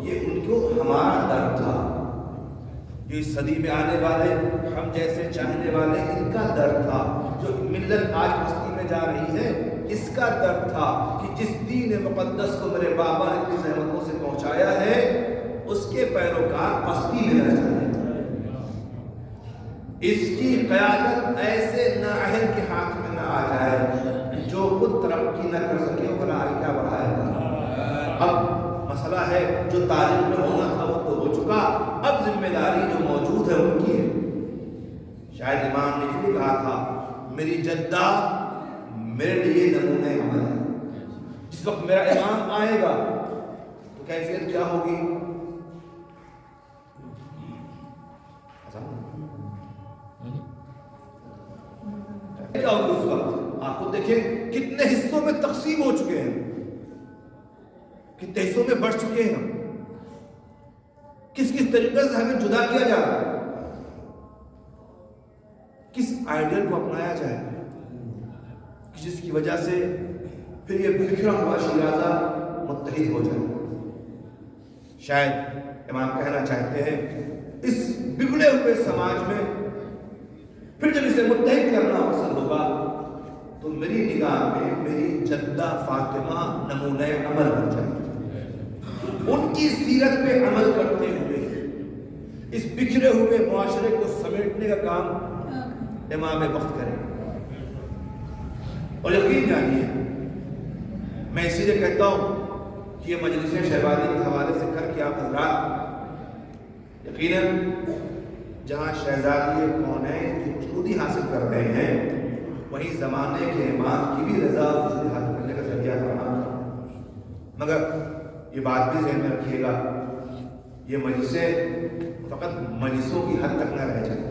یہ ان کو ہمارا درد تھا، جو اس صدی میں آنے والے ہم جیسے چاہنے والے ان کا درد تھا، جو ملت آج پستی میں جا رہی ہے اس کا درد تھا کہ جس دین مقدس کو میرے بابا نے اتنی زحمتوں سے پہنچایا ہے اس کے پیروکار پستی میں نہ جائیں، اس کی قیادت ایسے نااہل کے ہاتھ میں نہ آ جائے جو خود ترقی نہ کر سکے، وہ بھلا آگے کیا بڑھائے گا۔ اب مسئلہ ہے جو تاریخ میں ہونا تھا وہ تو ہو چکا، اب ذمہ داری جو موجود ہے ان کی ہے۔ شاید امام نے اس لیے کہا تھا میری جدہ میرے لیے نمونہ عمل ہے، جس وقت میرا امام آئے گا تو کیفیت کیا ہوگی؟ کیا ہوگی اس وقت؟ آپ کو دیکھیں کتنے حصوں میں تقسیم ہو چکے ہیں، کتنے حصوں میں بڑھ چکے ہیں، کس کس طریقے سے ہمیں جدا کیا جا رہا ہے، کس آئیڈیل کو اپنایا جائے جس کی وجہ سے پھر یہ بکھرا ہوا شیرازہ متحد ہو جائے۔ شاید امام کہنا چاہتے ہیں اس بگڑے ہوئے سماج میں پھر جب اسے متحد کرنا پسند ہوگا تو میری نگاہ میں میری جدہ فاطمہ نمونہ عمل بن جائے، ان کی سیرت پہ عمل کرتے ہوئے اس بکھرے ہوئے معاشرے کو سمیٹنے کا کام امام وقت کریں۔ اور یقین جانیے میں اسی لیے کہتا ہوں کہ یہ مجلس شہبازی کے حوالے سے کر کے آپ حضرات یقیناً جہاں شہزادی کونین کی خوشنودی حاصل کر رہے ہیں وہیں زمانے کے امام کی بھی رضا خوشنودی حاصل کرنے کا ذریعہ فراہم کرنا۔ مگر یہ بات بھی ذہن میں رکھیے گا، یہ مجلسیں فقط مجلسوں کی حد تک نہ رہ جائیں،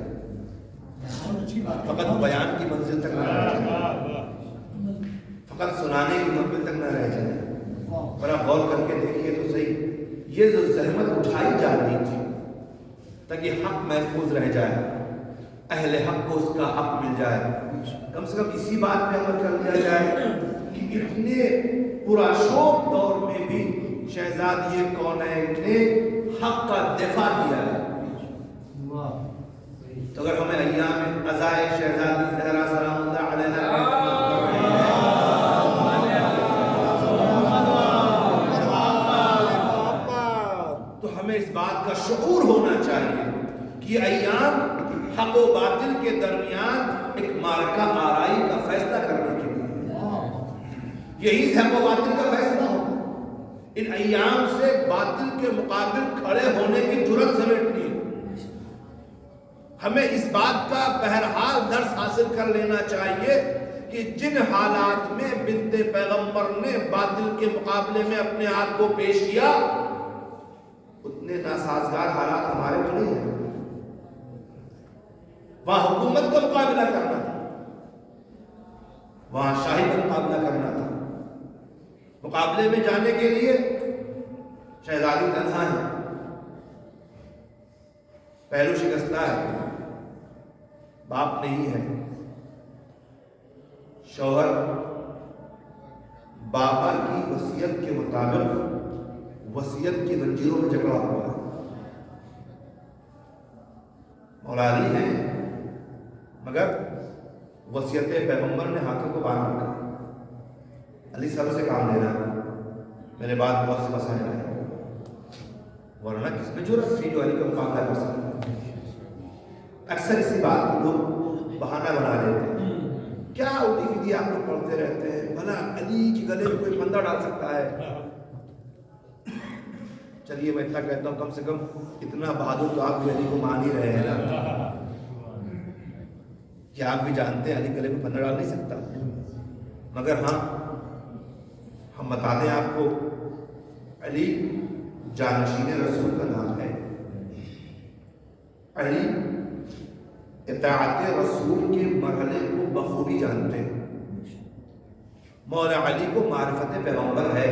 فقط بیان کی منزل تک نہ رہ جائیں، فقط سنانے کی منزل تک نہ رہ جائیں۔ اور آپ غور کر کے دیکھیے تو صحیح، یہ جو زحمت اٹھائی جا رہی تھی تاکہ حق محفوظ رہ جائے، اہل حق کو اس کا حق مل جائے، کم سے کم اسی بات پہ عمل کر لیا جائے کہ اتنے پراشوب دور میں بھی شہزادی کونین نے حق کا دفاع کیا ہے۔ تو اگر ہمیں ایام عزائے شہزادی زہرا سلام اللہ علیہ تو ہمیں اس بات کا شعور ہونا چاہیے کہ یہ ایام حق و باطل کے درمیان ایک معرکہ آرائی کا فیصلہ کرنے کے لیے، یہی حق و باطل کا فیصلہ ہوتا ہے۔ ان ایام سے باطل کے مقابل کھڑے ہونے کی جرأت سمیٹنی ہے۔ ہمیں اس بات کا بہرحال درس حاصل کر لینا چاہیے کہ جن حالات میں بنت پیغمبر نے باطل کے مقابلے میں اپنے آپ کو پیش کیا اتنے ناسازگار حالات ہمارے تو نہیں ہیں۔ وہاں حکومت کا مقابلہ کرنا تھا، وہاں شاہی کا مقابلہ کرنا تھا۔ مقابلے میں جانے کے لیے شہزادی تنہا ہے، پہلو شکستہ ہے، باپ نہیں ہے، شوہر بابا کی وصیت کے مطابق وصیت کی زنجیروں میں جکڑا ہوا ہے۔ مولا علی ہیں مگر وصیت پیغمبر نے ہاتھوں کو باندھ رکھا، علی سب سے کام لینا ہے، میرے بعد بہت سے مسائل ہیں، ورنہ کس میں جرأت تھی جو علی کا مقابلہ کر سکتا۔ اکثر اسی بات کو لوگ بہانہ بنا لیتے ہیں، کیا الٹی فیدی آپ لوگ پڑھتے رہتے ہیں، بھلا علی کے گلے میں کوئی پھندا ڈال سکتا ہے؟ چلیے میں اتنا کہتا ہوں، کم سے کم اتنا بہادر تو آپ بھی علی کو مان ہی رہے ہیں نا، کہ آپ بھی جانتے ہیں علی گلے میں پھندا ڈال نہیں سکتا۔ مگر ہاں ہم بتا دیں آپ کو، علی جانشین رسول کا نام ہے، علی اطاعت رسول کے مرحلے کو بخوبی جانتے ہیں، مولا علی کو معرفت پیغمبر ہے،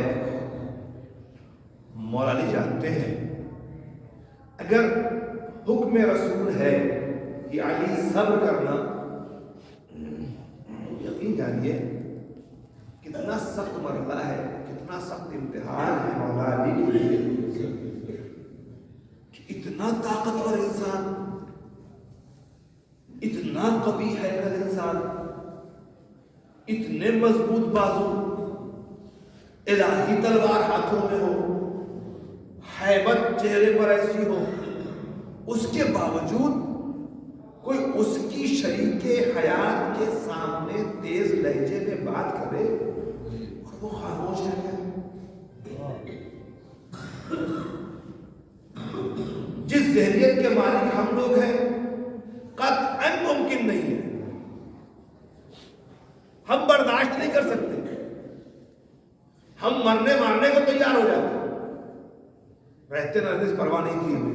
مولا علی جانتے ہیں اگر حکم رسول ہے کہ علی صبر کرنا، یقین جانیے کتنا سخت مرحلہ ہے، کتنا سخت امتحان ہے مولا علی کے لیے، کہ اتنا طاقتور انسان، اتنا قوی ہے انسان، اتنے مضبوط بازو، الہی تلوار ہاتھوں میں ہو، ہیبت چہرے پر ایسی ہو، اس کے باوجود کوئی اس کی شریک حیات کے سامنے تیز لہجے میں بات کرے اور وہ خاموش رہ جائے۔ جس ذہنیت کے مالک ہم لوگ ہیں، قطعاً ممکن نہیں ہے، ہم برداشت نہیں کر سکتے، ہم مرنے مارنے کو تیار ہو جاتے، رہتے نہ رہتے پرواہ نہیں کی ہوئی،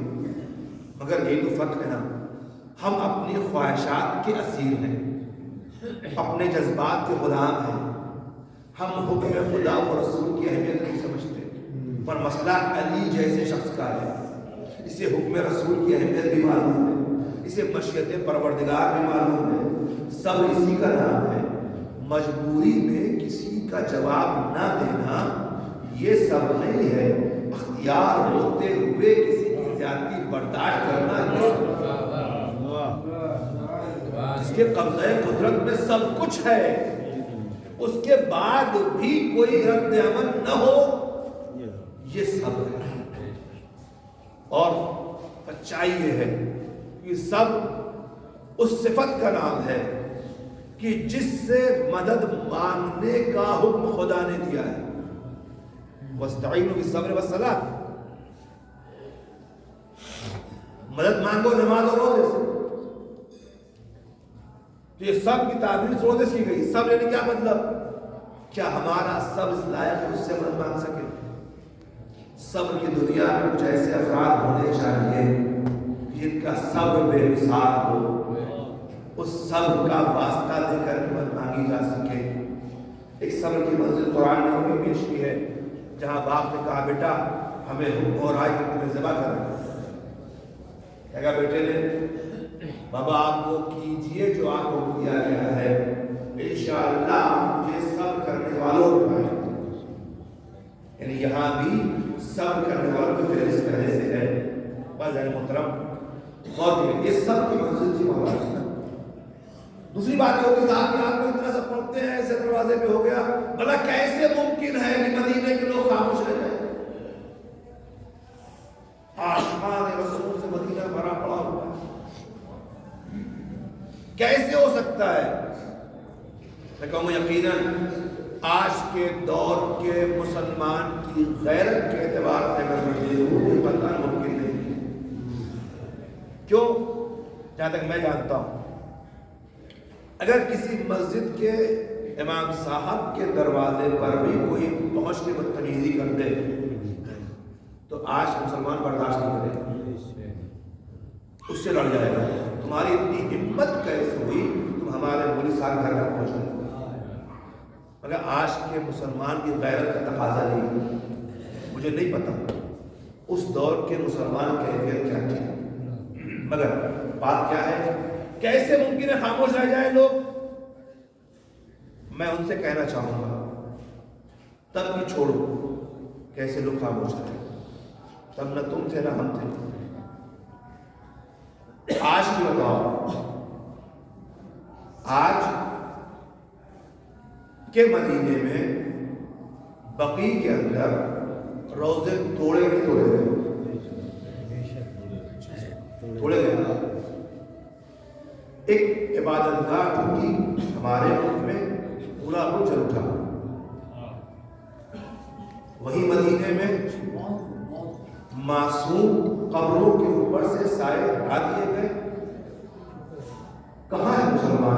مگر یہی تو فرق ہے نا، ہم اپنی خواہشات کے اسیر ہیں، اپنے جذبات کے غلام ہیں، ہم حکم خدا و رسول کی اہمیت نہیں سمجھتے، پر مسئلہ علی جیسے شخص کا ہے، اسے حکم رسول کی اہمیت بھی معلوم ہے، اسے مشیت پروردگار بھی معلوم ہے، سب اسی کا نام ہے، مجبوری میں کسی کا جواب نہ دینا یہ سب نہیں ہے، اختیار ہوتے ہوئے کسی کی زیادتی برداشت کرنا یہ سب، جس کے قبضہ قدرت میں سب کچھ ہے، اس کے بعد بھی کوئی رد عمل نہ ہو، یہ سب ہے۔ اور سچائی یہ ہے کہ سب اس صفت کا نام ہے کہ جس سے مدد مانگنے کا حکم خدا نے دیا ہے، وَاسْتَعِينُوا بِالصَّبْرِ وَالصَّلَاةِ، مدد مانگو نماز اور روزے سے۔ تو یہ سب کی تعبیر روزے سے کی گئی، سب یعنی کیا مطلب؟ کیا ہمارا سب اس لائق اس سے مدد مانگ سکے؟ صبر کی دنیا میں کچھ ایسے افراد ہونے چاہیے جن کا صبر بے مثال ہو، اس صبر کا واسطہ دے کر مدد مانگی جا سکے۔ ایک صبر کی منزل قرآن نے وہ بھی پیش کی ہے، جہاں باپ نے کہا بیٹا ہمیں حکم ہو رہا ہے کہ تمہیں ذبح کرنا، کہا بیٹے نے بابا آپ کو کیجئے جو آپ کو کیا گیا ہے، انشاءاللہ مجھے صبر کرنے والوں کو پائے۔ یعنی یہاں بھی صبر کرنے والوں کی فہرست پہلے سے ہے۔ بس محترم اور یہ سب کی منزل تھی مولا علی۔ دوسری بات یہ ہوگی صاحب کہ آپ کو اتنا سب پڑھتے ہیں ایسے دروازے پہ ہو گیا، بھلا کیسے ممکن ہے کہ مدینے کے لوگ خاموش رہ جائیں؟ آشمان رسول سے مدینہ بھرا پڑا ہوا ہے، کیسے ہو سکتا ہے؟ میں کہوں یقیناً آج کے دور کے مسلمان کی غیرت کے اعتبار سے اگر میں یہ بتانا ممکن نہیں۔ کیوں؟ جہاں تک میں جانتا ہوں، اگر کسی مسجد کے امام صاحب کے دروازے پر بھی کوئی پہنچ کے بدتمیزی کر دے تو آج مسلمان برداشت نہیں کرے، اس سے لڑ جائے گا۔ تمہاری اتنی ہمت کیسے ہوئی تم ہمارے مولوی صاحب گھر تک پہنچ گئے؟ مگر آج کے مسلمان کی غیرت کا تقاضا نہیں، مجھے نہیں پتا اس دور کے مسلمان کی کیفیت کیا تھی، مگر بات کیا ہے، کیسے ممکن ہے خاموش رہ جائے لوگ؟ میں ان سے کہنا چاہوں گا تب بھی چھوڑو، کیسے لوگ خاموش رہے، تب نہ تم تھے نہ ہم تھے، آج کی بتاؤ، آج کے مدینے میں بقیع کے اندر روزے توڑے نہیں توڑے گئے، توڑے گئے، ایک عبادت گاہ ٹوٹی ہمارے ملک میں، پورا ملک چل اٹھا، وہی مدینے میں معصوم قبروں کے اوپر سے سائے ہٹا دیے گئے، کہاں ہے مسلمان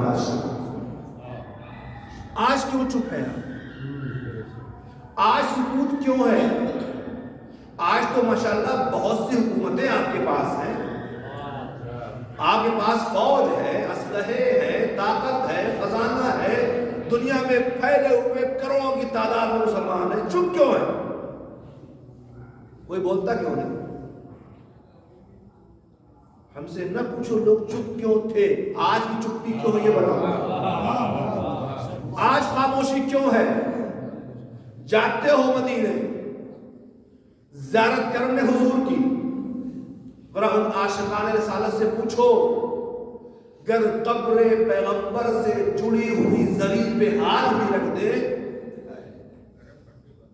آج کیوں چپ ہے؟ آج سکوت کیوں ہے؟ آج تو ماشاءاللہ بہت سی حکومتیں آپ کے پاس ہیں، آپ کے پاس فوج ہے، اسلحے ہے، طاقت ہے، خزانہ ہے، دنیا میں پھیلے ہوئے کروڑوں کی تعداد میں مسلمان ہیں، چپ کیوں ہے؟ کوئی بولتا کیوں نہیں؟ ہم سے نہ پوچھو لوگ چپ کیوں تھے، آج کی چپی کیوں ہے یہ بتاؤ، آج خاموشی کیوں ہے؟ جاتے ہو مدینے، زیارت کرنے حضور کی، ذرا ان عاشقان رسالت سے پوچھو، گر قبر پیغمبر سے جڑی ہوئی زری پہ ہاتھ بھی رکھ دے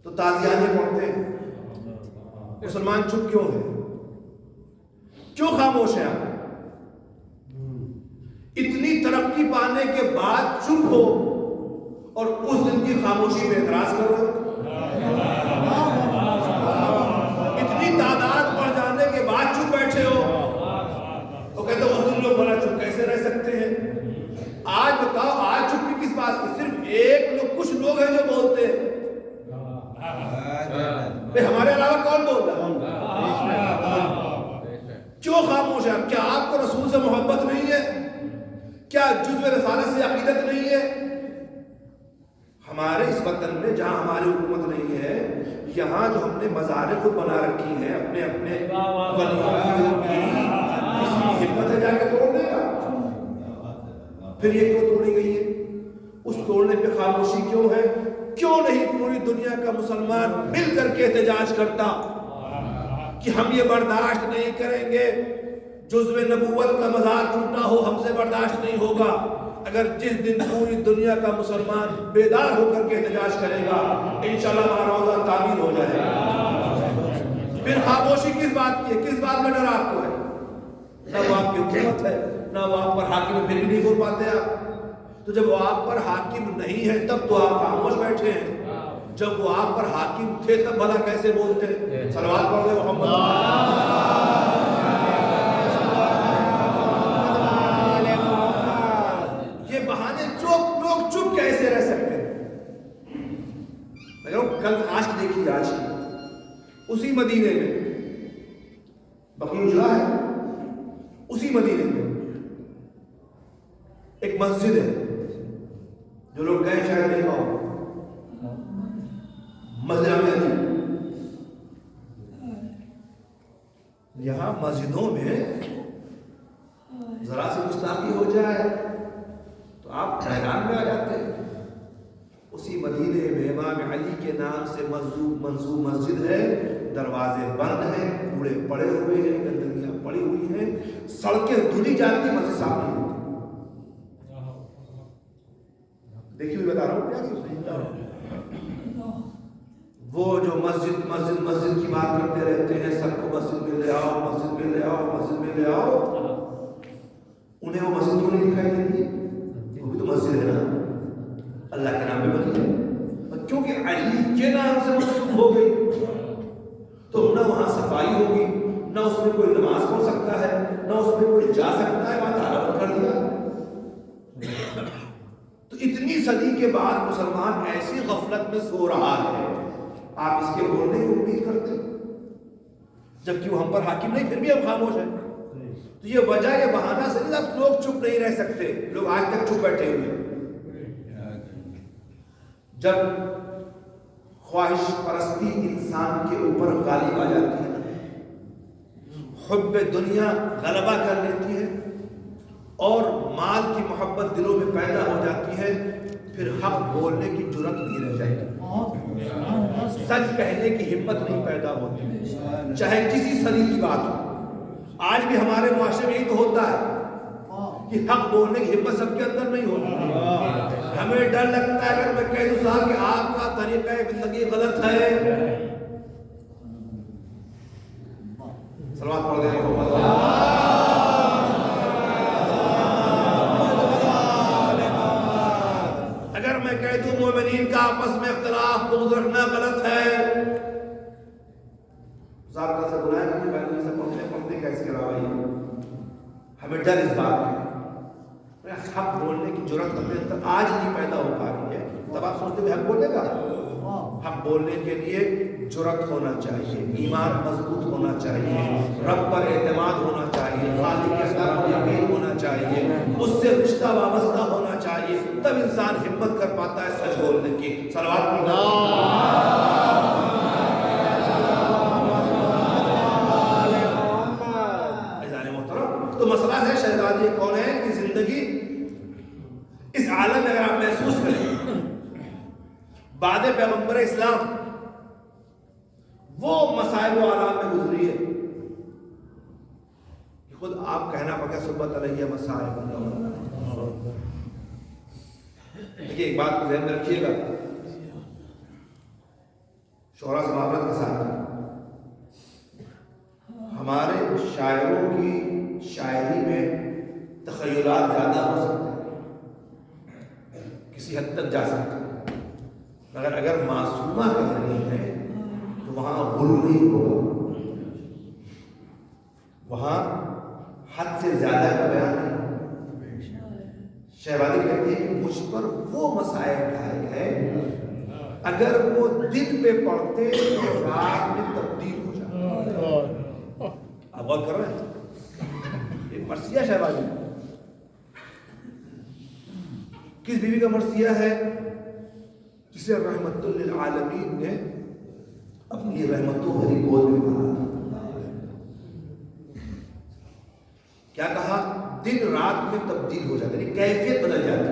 تو تازیانے پڑھتے ہیں۔ مسلمان چپ کیوں ہے؟ کیوں خاموش ہے آپ؟ اتنی ترقی پانے کے بعد چپ ہو اور اس دن کی خاموشی پہ اعتراض کرو، اتنی تعداد بڑھ جانے کے بعد چپ بیٹھے ہو تو کہتے ہو اس دن لوگ بڑا چپ کیسے رہ سکتے ہیں؟ آج بتاؤ، آج چپی کس بات کی؟ صرف ایک لوگ، کچھ لوگ ہیں جو بولتے ہیں، ہمارے علاوہ کون بولتا ہے؟ کیوں خاموش ہے؟ کیا آپ کو رسول سے محبت نہیں ہے؟ کیا جزو رسالت سے عقیدت نہیں ہے؟ ہمارے اس وطن میں جہاں ہماری حکومت نہیں ہے، یہاں جو ہم نے مزاریں خود بنا رکھی ہیں اپنے اپنے ولیوں کی، اس کی ہمت ہے جا کے توڑنے کا؟ پھر یہ کیوں توڑی گئی ہے؟ اس توڑنے پہ خاموشی کیوں ہے؟ کیوں نہیں پوری دنیا کا مسلمان مل کر کے احتجاج کرتا کہ ہم یہ برداشت نہیں کریں گے، جزو نبوت کا مزار ٹوٹا ہو ہم سے برداشت نہیں ہوگا؟ اگر جس دن پوری دنیا کا مسلمان بیدار ہو کر کے احتجاج کرے گا، انشاءاللہ ہمارا روزہ تعمیر ہو جائے گا۔ پھر خاموشی کس بات کی ہے؟ کس بات میں ڈر آپ کو ہے؟ نہ وہ آپ کی حکومت ہے، نہ وہ آپ پر حاکم ہے، پھر بھی نہیں بول پاتے آپ۔ تو جب وہ آپ پر حاکم نہیں ہے تب تو آپ خاموش بیٹھے ہیں، جب وہ آپ پر حاکم تھے تب بھلا کیسے بولتے؟ صلوات پڑھ دے محمد۔ یہ بہانے لوگ چپ کیسے رہ سکتے ہیں؟ کل آج کی دیکھیے، آج کی اسی مدینے میں بقیع اجلا ہے، اسی مدینے میں ایک مسجد ہے، جو لوگ گئے شاید دیکھا ہو، مسجد علی۔ یہاں مسجدوں میں ذرا سی گستاخی ہو جائے تو آپ حیران میں آ جاتے ہیں۔ اسی مدینے میں امام علی کے نام سے منصوب مسجد ہے، دروازے بند ہیں، کوڑے پڑے ہوئے ہیں، گندگیاں پڑی ہوئی ہیں، سڑکیں دھلی جاتی، مسجد صاف نہیں ہوتی۔ دیکھیے میں بتا رہا ہوں کیا وہ جو مسجد کی بات کرتے رہتے ہیں، سب کو مسجد میں لے آؤ، مسجد میں لے آؤ، مسجد میں لے آؤ، انہیں وہ مسجد کیوں نہیں دکھائی دیتی؟ وہ بھی تو مسجد ہے نا، اللہ کے نام پہ بنی ہے، کیونکہ علی کے نام سے منسوب ہو گئی تو نہ وہاں صفائی ہوگی، نہ اس میں کوئی نماز پڑھ سکتا ہے، نہ اس میں کوئی جا سکتا ہے، وہاں تالا بند کر دیا۔ تو اتنی صدی کے بعد مسلمان ایسی غفلت میں سو رہا ہے، آپ اس کے بولنے کی امید کرتے جبکہ وہ ہم پر حاکم نہیں، پھر بھی ہم خاموش ہیں۔ تو یہ وجہ یہ بہانہ سے نہیں، اب لوگ چپ نہیں رہ سکتے، لوگ آج تک چپ بیٹھے ہوئے ہیں۔ جب خواہش پرستی انسان کے اوپر غالب آ جاتی ہے، حب دنیا غلبہ کر لیتی ہے اور مال کی محبت دلوں میں پیدا ہو جاتی ہے، پھر حق بولنے کی جرأت نہیں رہ جاتی، سچ کہنے کی ہمت نہیں پیدا ہوتی، چاہے کسی سری کی بات ہو۔ آج بھی ہمارے معاشرے میں یہی تو ہوتا ہے کہ حق بولنے کی ہمت سب کے اندر نہیں ہوتی۔ ہمیں ڈر لگتا ہے اگر میں کہہ دوں صاحب کہ آپ کا طریقہ زندگی غلط ہے، سلوات پڑھ دیں اگر میں کہہ دوں مومنین کا آپس میں اختلاف بغض رکھنا غلط ہے، صاحب کا سے بلائیں کہ میں نے اسے پڑھنے کا اس کے علاوہ ہمیں ڈر اس بات کا حق بولنے کی جرأت اپنے اندر آج نہیں پیدا ہو پا رہی ہے۔ تب آپ سوچتے ہیں حق بولنے کا، حق بولنے کے لیے جرأت ہونا چاہیے، ایمان مضبوط ہونا چاہیے، رب پر اعتماد ہونا چاہیے، خالق کے ساتھ پر یقین ہونا چاہیے، اس سے رشتہ وابستہ ہونا چاہیے، تب انسان ہمت کر پاتا ہے سچ بولنے کی۔ صلوات تو مسئلہ ہے شہزادی کونین کی زندگی اس عالم میں اگر آپ محسوس کریں بعد پیغمبر اسلام وہ مسائل و آلام میں گزری ہے کہ خود آپ کہنا پڑا صبح علیہ مسائل اللہ۔ دیکھیے ایک بات کو ذہن میں رکھیے گا، شعراء سے معاملت کے ساتھ ہمارے شاعروں کی شاعری میں تخیلات زیادہ ہو سکتے ہیں، کسی حد تک جا سکتے ہیں، مگر اگر معصومہ کہہ رہی ہے تو وہاں غلو نہیں ہوگا، وہاں حد سے زیادہ کا بیان نہیں۔ شہبازی کہتی ہے کہ مجھ پر وہ مسائل ڈھائے گئے اگر وہ دن پہ پڑھتے تو رات میں تبدیل ہو جاتا۔ آپ غور کر رہے ہیں؟ مرثیہ شہبازی کس بیوی کا مرثیہ ہے؟ جسے رحمت للعالمین نے اپنی رحمتوں بھری گود میں بنا، کیا کہا؟ دن رات میں تبدیل ہو جاتا، یعنی کیفیت بدل جاتی،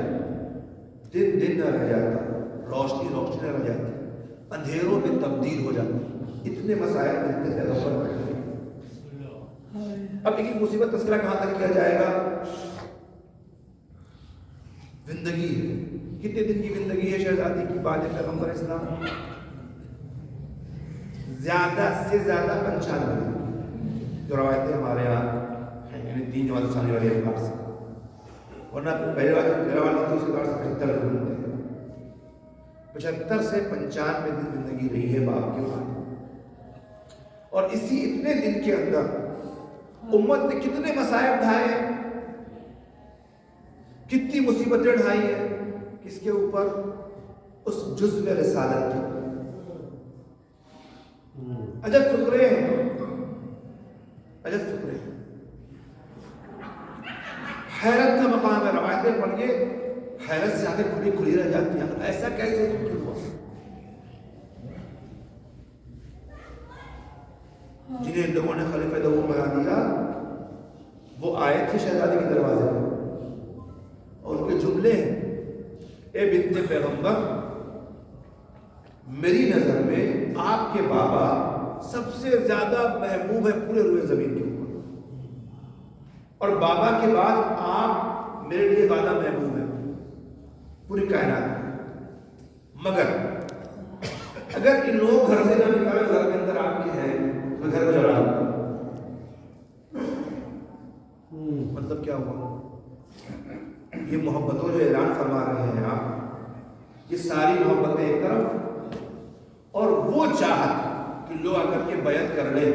دن دن نہ رہ جاتا، روشنی روشنی نہ رہ جاتی، اندھیروں میں تبدیل ہو جاتی۔ اتنے مسائل ملتے ہیں۔ اب ایک مصیبت تذکرہ کہاں تک کیا جائے گا؟ زندگی کتنے دن کی زندگی ہے شہزادی کی بعد پیغمبر اسلام؟ زیادہ سے زیادہ 95 دن، جو روایتیں ہمارے یہاں یعنی 3 جماعت ثانی والے اعتبار سے، ورنہ پہلے والی تھی اس کے بعد سے 75 دن ہوتے ہیں، 75 سے 95 دن زندگی رہی ہے باپ کے بعد، اور اسی اتنے دن کے اندر امت نے کتنے مسائب ڈھائے ہیں، کتنی مصیبتیں ڈھائی ہیں، کس کے اوپر؟ اس جزء رسالت کی۔ عجب فکرے ہیں، عجب فکرے ہیں، حیرت کا مقام ہے۔ روایتیں پڑھیے حیرت سے آگے کھلی کھلی رہ جاتی ہیں، ایسا کیسے ہوا؟ جنہیں لوگوں نے خلیفہ دوم بنا دیا وہ آئے تھے شہزادی کے دروازے پر اور ان کے جملے ہیں، اے بنت پیغمبر، میری نظر میں آپ کے بابا سب سے زیادہ محبوب ہے پورے روئے زمین کے اوپر، اور بابا کے بعد آپ میرے لیے زیادہ محبوب ہیں پوری کائنات میں، مگر اگر ان لوگ گھر سے نہ نکالے، گھر کے اندر آپ کے ہیں، میں گھر میں جڑا ہوں۔ مطلب کیا ہوا؟ یہ محبتوں جو اعلان فرما رہے ہیں آپ، یہ ساری محبتیں ایک طرف، اور وہ چاہت کہ لوگ اگر کے بیعت کر لیں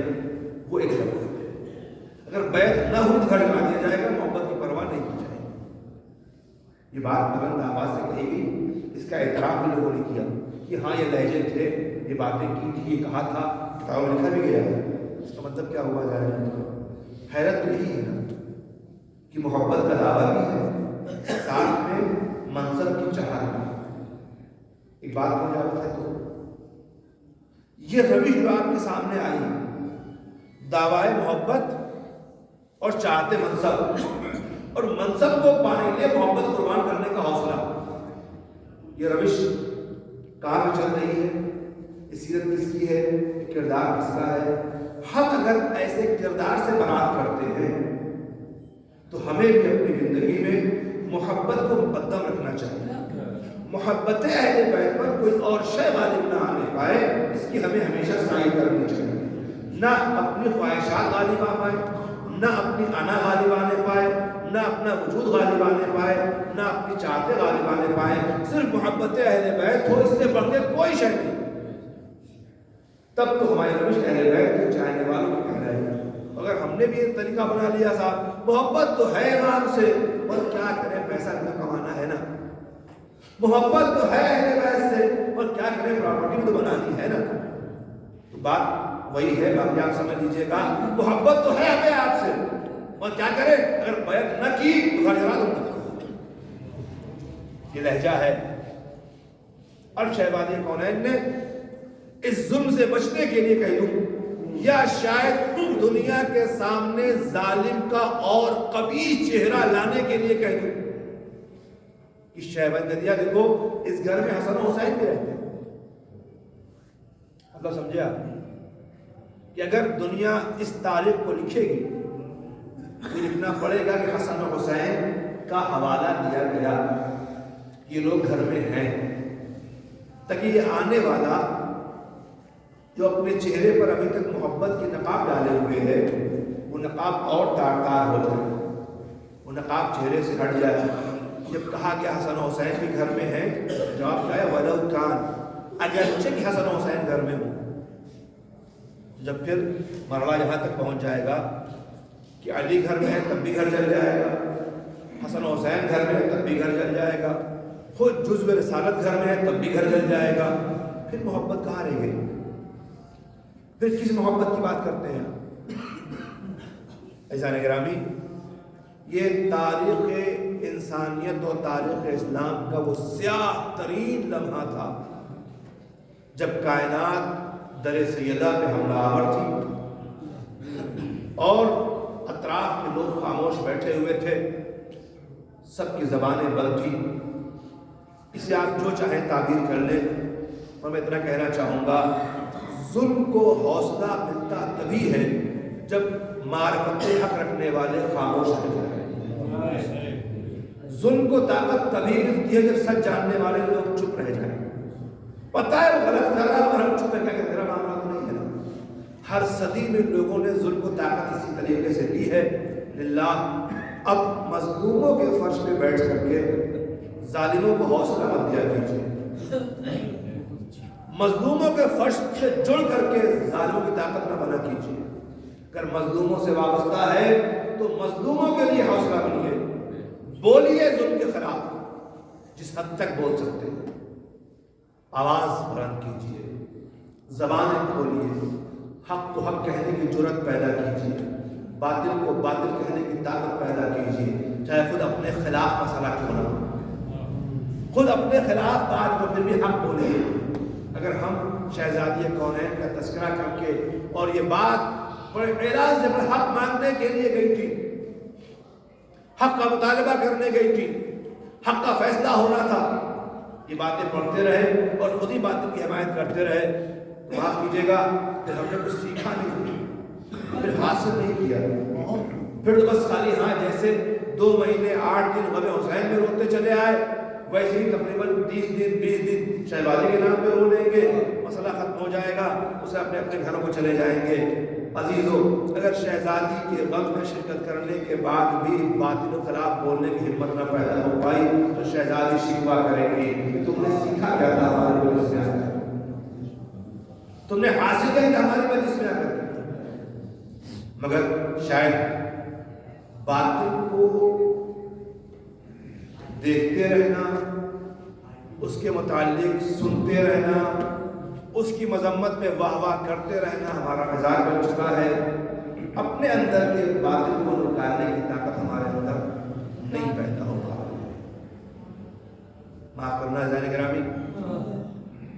وہ ایک طرف۔ اگر بیعت نہ ہو تو گھر جلا دیا جائے گا، محبت کی پرواہ نہیں کی جائے گی۔ یہ بات بلند آواز سے کہی گئی، اس کا اعتراف بھی لوگوں نے کیا کہ ہاں یہ لہجے تھے، یہ باتیں کی تھی، یہ کہا تھا، کتابوں میں لکھا بھی گیا ہے۔ اس کا مطلب کیا ہوا جائے گا؟ حیرت تو یہی ہے نا کہ محبت کا دعویٰ بھی ہے، ساتھ میں منصب کی چاہت بھی۔ ایک بات ہو جاتا ہے تو یہ روش جو آپ کے سامنے آئی، دعوی محبت اور چاہتے منصب، اور منصب کو پانے کے لیے محبت قربان کرنے کا حوصلہ، یہ روش کہاں پہ چل رہی ہے؟ یہ سیرت کس کی ہے؟ یہ کردار کس کا ہے؟ ہم اگر ایسے کردار سے برات کرتے ہیں تو ہمیں بھی اپنی زندگی میں محبت کو مقدم رکھنا چاہیے۔ محبت اہل بیت پر کوئی اور شے غالب نہ آنے پائے، اس کی ہمیں ہمیشہ سعی کرنی چاہیے۔ نہ اپنی خواہشات غالب آ پائے، نہ اپنی انا غالب آنے پائے، نہ اپنا وجود غالب آنے پائے، نہ اپنی چاہتے غالب آنے پائے۔ صرف محبت اہل بیت ہو، اس سے بڑھ کے کوئی شے نہیں، تب تو ہماری روش اہل بیت کے چاہنے والوں کی کہلائے گی۔ اگر ہم نے بھی یہ طریقہ بنا لیا صاحب، محبت تو ہے امام سے، اور کیا کریں، پیسہ بھی تو کمانا ہے نا، محبت تو ہے اہل بیت سے، اور کیا کریں، پراپرٹی بھی تو بنانی ہے نا، تو بات وہی ہے۔ باقی آپ سمجھ لیجئے گا، محبت تو ہے ہمیں آپ سے، اور کیا کریں، اگر بیعت نہ کی تو گھر جلا دوں۔ یہ لہجہ ہے۔ اب شہبازی کونین نے اس ظلم سے بچنے کے لیے کہہ دوں، یا شاید دنیا کے سامنے ظالم کا اور قبیح چہرہ لانے کے لیے کہہ دوں کہ شہباز نے دیا، دیکھو اس گھر میں حسن و حسین بھی رہتے ہیں۔ مطلب سمجھے آپ کہ اگر دنیا اس تاریخ کو لکھے گی تو لکھنا پڑے گا کہ حسن و حسین کا حوالہ دیا گیا، یہ لوگ گھر میں ہیں، تاکہ یہ آنے والا جو اپنے چہرے پر ابھی تک محبت کی نقاب ڈالے ہوئے ہے، وہ نقاب اور تار تار ہو جائے، وہ نقاب چہرے سے ہٹ جائے۔ جب کہا کہ حسن و حسین بھی گھر میں ہیں، جواب کیا ہے، وَلَوْ كَانَ، اگرچہ کہ حسن و حسین گھر میں ہوں۔ جب پھر مرحلہ یہاں تک پہنچ جائے گا کہ علی گھر میں ہے تب بھی گھر جل جائے گا، حسن و حسین گھر میں ہے تب بھی گھر جل جائے گا، خود جزو رسالت گھر میں ہے تب بھی گھر جل جائے گا، پھر محبت کہاں رہ گئی؟ پھر کس محبت کی بات کرتے ہیں؟ عزیزان گرامی، یہ تاریخ انسانیت اور تاریخ اسلام کا وہ سیاہ ترین لمحہ تھا جب کائنات در سیدہ پہ حملہ آور تھی اور اطراف کے لوگ خاموش بیٹھے ہوئے تھے، سب کی زبانیں بند تھیں۔ اسے آپ جو چاہیں تعبیر کر لیں، اور میں اتنا کہنا چاہوں گا، ظلم کو حوصلہ ملتا تبھی ہے جب معرفت حق رکھنے والے خاموش رہ جائیں۔ ظلم کو طاقت تبھی ملتی ہے جب سچ جاننے والے لوگ چپ رہ جائیں۔ پتہ ہے وہ غلط کر رہا ہے اور ہم چپ کر کے میرا معاملہ تو نہیں ہے نا۔ ہر صدی میں لوگوں نے ظلم کو طاقت اسی طریقے سے لی ہے۔ للہ اب مظلوموں کے فرش پہ بیٹھ کر کے ظالموں کو حوصلہ مت دیا کیجیے، مظلوموں کے فرش سے جڑ کر کے ظالموں کی طاقت نہ بنا کیجیے۔ اگر مظلوموں سے وابستہ ہے تو مظلوموں کے لیے حوصلہ بنیے، بولیے ظلم کے خلاف جس حد تک بول سکتے ہیں، آواز بلند کیجیے، زبانیں کھولیے، حق کو حق کہنے کی جرت پیدا کیجیے، باطل کو باطل کہنے کی طاقت پیدا کیجیے، چاہے خود اپنے خلاف مسئلہ کیوں نہ ہو، خود اپنے خلاف بات کو پھر بھی حق بولیے۔ اگر ہم شہزادی کونین کا تذکرہ کر کے، اور یہ بات بڑے اعلان سے حق مانگنے کے لیے گئی تھی، حق کا مطالبہ کرنے گئی تھی، حق کا فیصلہ ہونا تھا، یہ باتیں پڑھتے رہے اور خود ہی باطل کی حمایت کرتے رہے، تو معاف کیجیے گا کہ ہم نے کچھ سیکھا نہیں، پھر حاصل نہیں کیا، پھر تو بس خالی ہاں جیسے 2 مہینے 8 دن غم حسین میں روتے چلے آئے، ویسے ہی تقریباً 30 دن 20 دن شہبازی کے نام پہ رو لیں گے، مسئلہ ختم ہو جائے گا، اسے اپنے اپنے گھروں کو چلے جائیں گے۔ عزیزو، اگر شہزادی کے غم میں شرکت کرنے کے بعد بھی باطل و خلاف بولنے کی ہمت نہ پیدا ہو پائی تو شہزادی شکوہ کریں گی کہ تم نے سیکھا کیا تھا ہماری مجلس میں آ کر، تم نے حاصل کیا تھا ہماری مجلس میں آ کر۔ مگر شاید باطل کو دیکھتے رہنا، اس کے متعلق سنتے رہنا، اس کی مذمت میں واہ واہ کرتے رہنا ہمارا مزاج بن چکا ہے۔ اپنے اندر کے باطل کو نکالنے کی طاقت ہمارے اندر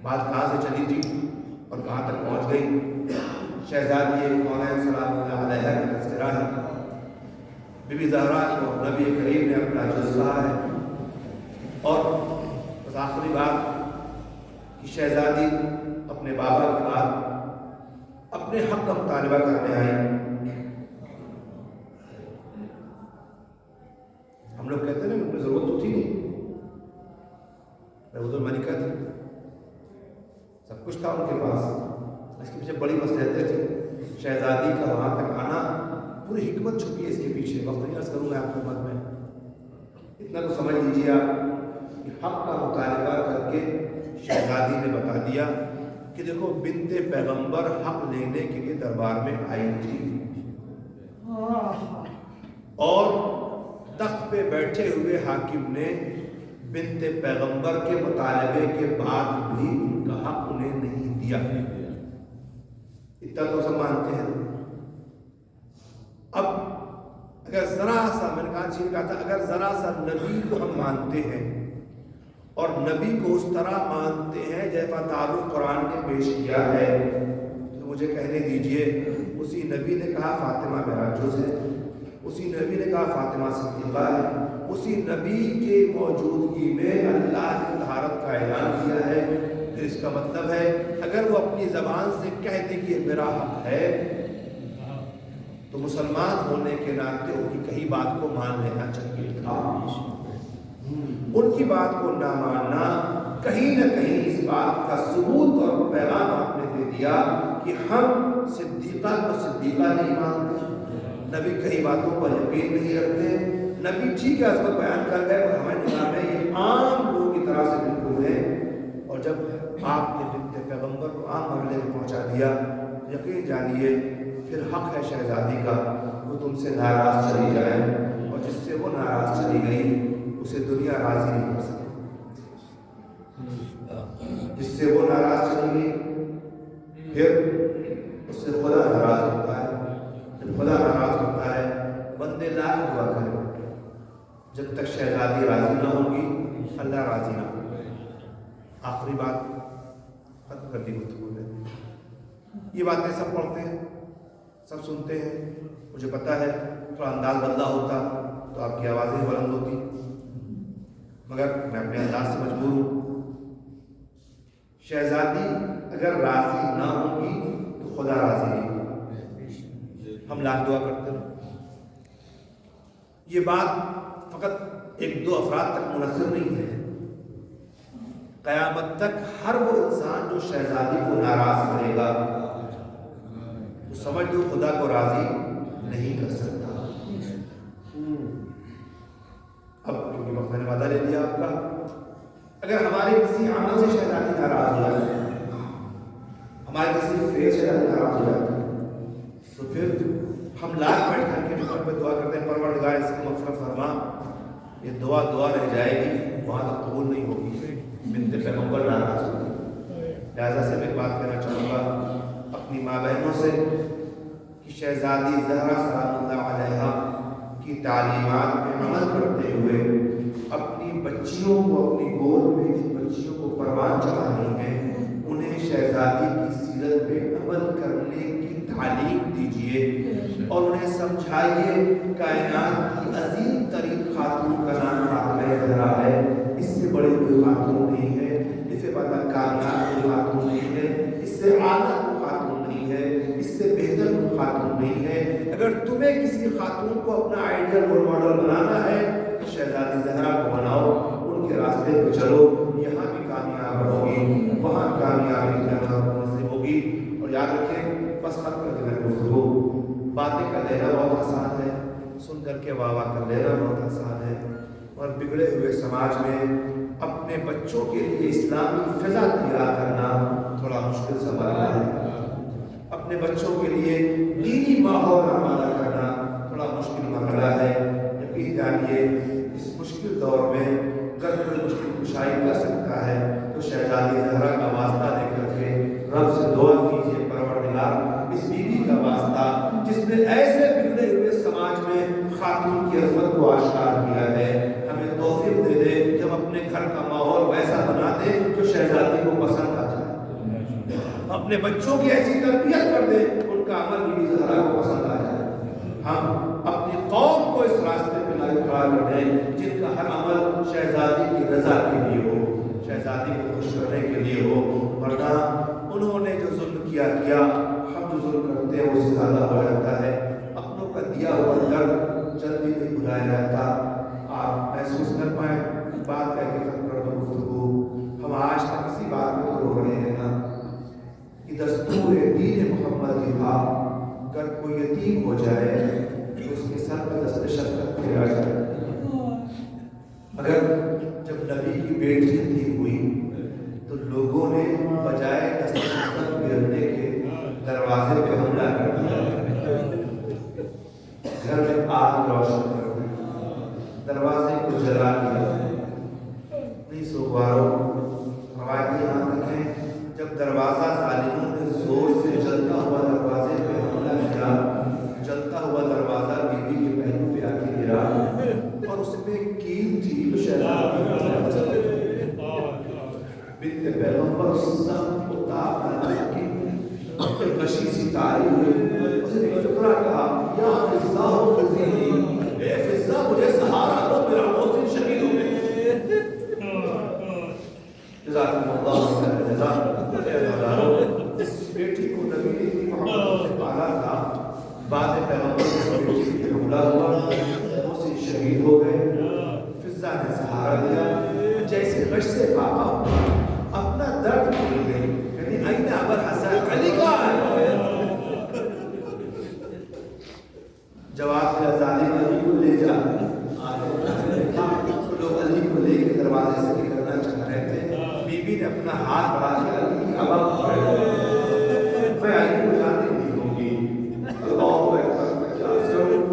بات کہاں سے چلی تھی اور کہاں تک پہنچ گئی؟ شہزادی کونین سلام اللہ علیہ کا تذکرہ ہے، بی بی زہرا کو نبی کریم نے اپنا جز کہا ہے، اور بس آخری بات کہ شہزادی اپنے بابا کے بعد اپنے حق کا مطالبہ کرنے آئی۔ ہم لوگ کہتے ہیں نا کہ ضرورت تو تھی نہیں، وہ تو ملکہ تھی، سب کچھ تھا ان کے پاس، اس کے پیچھے بڑی مصلحتیں تھیں۔ شہزادی کا وہاں تک آنا پوری حکمت چھپی ہے اس کے پیچھے، وقت نہیں عرض کروں گا آپ کی خدمت میں، اتنا تو سمجھ لیجیے آپ کہ حق کا مطالبہ کر کے شہزادی نے بتا دیا کہ دیکھو بنت پیغمبر حق لینے کے لیے دربار میں آئی تھی، اور تخت پہ بیٹھے ہوئے حاکم نے بنت پیغمبر کے مطالبے کے بعد بھی ان کا حق انہیں نہیں دیا، اتنا تو سب مانتے ہیں۔ اب اگر ذرا سا، میں نے کہا تھا، اگر ذرا سا نبی کو ہم مانتے ہیں اور نبی کو اس طرح مانتے ہیں جیسا تعارف قرآن نے پیش کیا ہے، تو مجھے کہنے دیجئے اسی نبی نے کہا فاطمہ میرا جز ہے، اسی نبی نے کہا فاطمہ صدیقہ ہے، اسی نبی کے موجودگی میں اللہ نے طہارت کا اعلان کیا ہے، پھر اس کا مطلب ہے اگر وہ اپنی زبان سے کہتے کہ یہ میرا حق ہے تو مسلمان ہونے کے ناطے ان کی کہیں بات کو مان لینا چاہیے تھا۔ ان کی بات کو نہ ماننا کہیں نہ کہیں اس بات کا ثبوت اور پیغام آپ نے دے دیا کہ ہم صدیقہ کو صدیقہ نہیں مانتے، نبی کئی باتوں پر یقین نہیں رکھتے، نبی ٹھیک ہے عظمت بیان کر گئے پر ہمارے نگاہ میں یہ عام لوگوں کی طرح سے بالکل ہے، اور جب آپ نے بنت پیغمبر کو عام مرحلے میں پہنچا دیا، یقین جانیے پھر حق ہے شہزادی کا وہ تم سے ناراض چلی جائے، اور جس سے وہ ناراض چلی گئی اسے دنیا راضی نہیں کر سکتی، جس سے وہ ناراض چلی گئی پھر اس سے خدا ناراض ہوتا ہے، جب خدا ناراض ہوتا ہے بندے لاکھ دعا کرے، جب تک شہزادی راضی نہ ہوگی اللہ راضی نہ ہوگا۔ آخری بات ختم کر دی گفتگو میں، یہ باتیں سب پڑھتے ہیں، سب سنتے ہیں، مجھے پتہ ہے تھوڑا انداز بدلا ہوتا تو آپ کی آوازیں بلند ہوتی، مگر میں اپنے انداز سے مجبور ہوں۔ شہزادی اگر راضی نہ ہوگی تو خدا راضی نہیں ہوگا، ہم لاکھ دعا کرتے ہیں۔ یہ بات فقط ایک دو افراد تک منحصر نہیں ہے، قیامت تک ہر وہ انسان جو شہزادی کو ناراض کرے گا تو سمجھ دو خدا کو راضی نہیں کر سکتا۔ اب کیونکہ وقت میں نے وعدہ لے لیا آپ کا، اگر ہمارے کسی عمل سے شہزادی ناراض ہو جائے، ہمارے کسی فیل سے ناراض ہو جائے تو پھر ہم لاکھ بیٹھ کر کے ممبر پہ دعا کرتے ہیں پروردگار اس کی مغفرت فرما، یہ دعا رہ جائے گی، وہاں تک قبول نہیں ہوگی، بنت پیغمبر ناراض ہوگی۔ لہٰذا سے میں بات کرنا چاہوں گا اپنی ماں بہنوں سے کہ شہزادی زہرا سلام اللہ علیہا کی تعلیمات پہ عمل کرتے ہوئے اپنی بچیوں کو اپنی گود میں جن بچیوں کو پروان چڑھا رہی ہیں انہیں شہزادی کی سیرت پہ عمل کرنے کی تعلیم دیجیے، اور انہیں سمجھائیے کائنات کی عظیم ترین خاتون کا نام فاطمہ زہرا ہے، اس سے بڑی کوئی خاتون نہیں ہے، اس سے بڑا کامیاب کوئی خاتون نہیں ہے، اس سے اعلیٰ کوئی خاتون نہیں ہے، اس سے بہتر کوئی خاتون نہیں ہے۔ اگر تمہیں کسی خاتون کو اپنا آئیڈیل رول ماڈل بنانا ہے تو شہزادی زہرا کو بناؤ، ان کے راستے پہ چلو، یہاں بھی کامیاب ہوگی، وہاں کامیابی نصیب ہوگی۔ اور یاد رکھیں بس ختم کر کے گفتگو، باتیں کر لینا بہت آسان ہے، سن کر کے واہ واہ کر لینا بہت آسان ہے، اور بگڑے ہوئے سماج میں اپنے بچوں کے لیے اسلامی فضا تیار کرنا تھوڑا مشکل سا مرحلہ ہے، اپنے بچوں کے لیے دینی ماحول آمادہ کرنا تھوڑا مشکل مرحلہ ہے۔ یقین جانیے اس مشکل دور میں اگر کوئی مشکل کشائی کر سکتا ہے تو شہزادی زہرا کا واسطہ دے کر کے رب سے دعا کیجیے پروردگار اس بیوی کا واسطہ جس نے ایسے بگڑے ہوئے سماج میں خاتون کی عظمت کو آشکار کیا ہے، ہمیں توفیق دے دے کہ ہم اپنے گھر کا ماحول ویسا بنا دیں جو شہزادی کو پسند آ جائے۔ اپنے بچوں کی ایسی تربیت کر دیں ان کا عمل بیوی زہرا کو پسند آ جائے. ہم اپنی قوم کو اس راستے پہ لاگو قرار دیں جن کا ہر عمل شہزادی کی رضا کے لیے ہو, شہزادی کو خوش کرنے کے لیے ہو. ورنہ انہوں نے جو ظلم کیا, ہم جو ظلم کرتے ہیں وہ زیادہ ہو جاتا ہے. اپنوں کا دیا ہوا درد جلدی نہیں بھلایا جاتا. آپ محسوس کر پائیں, بات کہہ کے ختم کر دو گفتگو. ہم آج تک کسی بات میں تو رو رہے ہیں نا کہ دستور دین محمد کی تھا اگر کوئی یتیم ہو جائے تو اس کے سر پہ دست شفقت پھیرا جائے. اگر جب نبی کی بیٹی یتیم ہوئی تو لوگوں نے بجائے دست شفقت پھیرنے کے دروازے پہ حملہ کر دیا, گھر میں آگ روشن کر دی, دروازے کو جلا دیا. نہیں سوگوارو, روایتی یہاں تک ہیں جب دروازہ ظالموں نے زور سے جلتا ہوا دروازے پہ حملہ کیا, جلتا ہوا دروازہ بیوی کے پہلو پہ آ کے گرا اور اس میں کیل تھی. بنت پیغمبر سخت اتاق نہ کی غشی سی تاری ہوئی. اس نے ایک فقرہ کہا, یا فضا ہو فضیلی, اے فضا مجھے سہارا دو, میرا محسن شہید ہو گئے. جزاکم اللہ خیر جزا. اس بیٹی کو نبی نے محمد سے پالا تھا, بعد پیغمبر کی بیٹی پہ حملہ ہوا, محسن شہید ہو گئے. فضا نے سہارا دیا, جیسے غش سے فاقہ ہوا, اپنا درد بھول گئی. یعنی این ابر حسن, علی کہاں ہے؟ جواب دیا ظالم علی کو لے جا. لوگ علی کو لے کے دروازے سے نکلنا چاہ رہے تھے. بی بی نے اپنا ہاتھ بڑھا کے علی کی ابا میں علی کو جانے نہیں دوں گی. اللہ اکبر, میں کیا کروں؟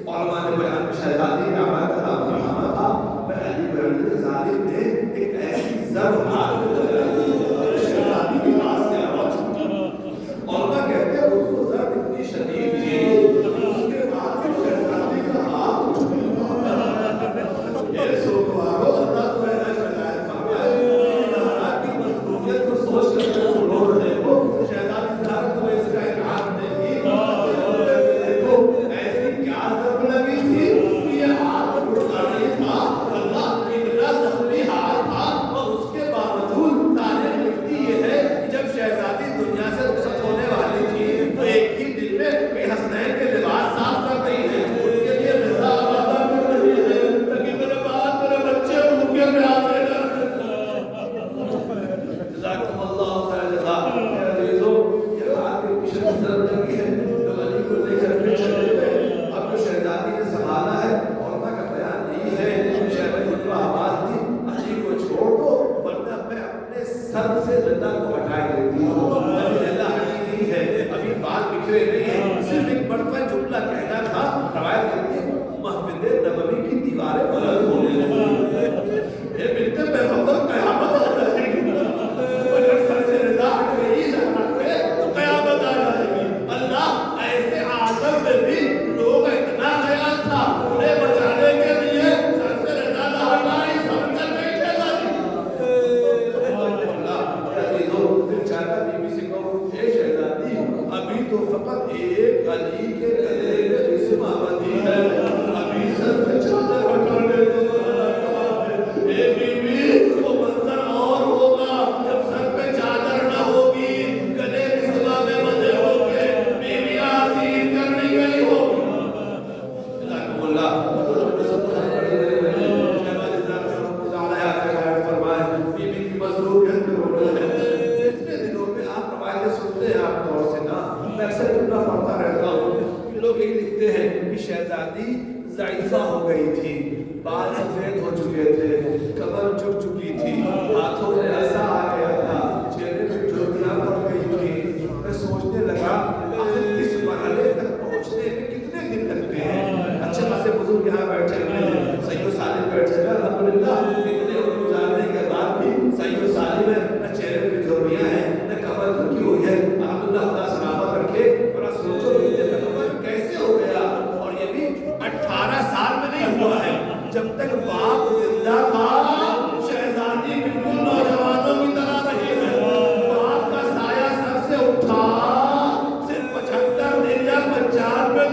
علماء نے بیان شہزادی نے ابا کا نام محمد تھا. میں علی کو ظالم نے ایک ایسی ضرب ہاتھ شہزادی کے پاس سے آواز چھوٹی. علماء کہتے ہیں اس کو ضرب اتنی شدید تھی اس کے بعد شہزادی کا ہاتھ اٹھ گیا. یہ سوگوارو, اللہ تو ایسا شہزادی سوچ کر رو رہے ہو. شہزادی زہرا تمہیں اس کا انعام دے گی. دیکھو ایسی کیا ضرب لگی تھی کہ یہ ہاتھ اٹھتا نہیں تھا. اللہ اتنا زخمی ہاتھ تھا اور اس کے باوجود تاریخ لکھتی یہ ہے کہ جب شہزادی دنیا سے رخصت ہونے والی تھی تو ایک ہی دن میں کہ حسنین کے لباس صاف کر رہی ہے, ان کے لیے رضا وعدہ کر رہی ہے تاکہ میرے بعد میرے بچے بھوکے میں آ گئے. جزاکم اللہ خیر جزا. میرے عزیزو, یہ بات کی پیشن ضرور لگی ہے جو علی کو لے کر پھر چلے گئے. اب جو شہزادی نے سنبھالا ہے عورتہ کا بیان نہیں ہے. شہزادی کو آواز دی, علی کو چھوڑ دو ورنہ میں اپنے سر سے رضا کو ہٹائے دیتی ہوں. ابھی رضا ہٹی نہیں ہے, ابھی بال بکھرے نہیں ہیں, صرف ایک مرتبہ جملہ کہنا تھا. روایت کرتی ہے مسجد نبوی کی دیواریں بلند ہونے لگی. یہ بنت پیغمبر قیامت آ جائے گی. اگر سر سے رضا ہٹ گئی زہرا پہ تو قیامت آ جائے گی. اللہ ایسے آدم میں بھی لوگوں کا اتنا خیال تھا, انہیں بچانے کے لیے سر سے رضا نہ ہٹائی, سمجھ کر بیٹھے گا. پھر چاہتا بی بی سے کہو, اے شہزادی ابھی تو فقط ایک علی کے گلے میں رسم آمدی ہے, ابھی سر سے چادر ہٹانے دو. اے بی بی وہ منظر اور ہوگا جب سر پہ چادر نہ ہوگی, گلے رسمہ میں بندھے ہوں گے, بیویاں آسین کرنی گئی ہوگی. جزاکم اللہ. شہزادی زہرا صلی اللہ علیہ فرمائے بی بی کی مظلومیت میں رونا ہے. اتنے دنوں میں آپ روایتیں سنتے ہیں آپ دور سے نا, میں اکثر جملہ پڑھتا رہتا ہوں. لوگ یہی لکھتے ہیں کہ شہزادی ضعیفہ ہو گئی تھی, بال سفید ہو چکے تھے, کمر جھک چکی تھی, ہاتھوں میں عصا آ گیا تھا, چہرے پہ جھرریاں پڑ گئی تھی. میں سوچنے لگا آخر اس مرحلے تک پہنچنے میں کتنے دن لگتے ہیں. اچھے خاصے بزرگ یہاں بیٹھے ہوئے ہیں, صحیح و سالم بیٹھے ہیں الحمدللہ. اتنے عمر گزارنے کے بعد بھی صحیح و سالم ہے, نہ چہرے پہ جھرریاں ہیں نہ کمر جھکی ہوئی ہے. الحمدللہ خدا سلامت رکھے. ذرا سوچو کیسے ہو گیا, اور یہ بھی 18 سال میں نہیں ہوا ہے. جب تک باپ زندہ تھا شہزادی بالکل نوجوانوں کی طرح رہی ہے. باپ کا سایہ سر سے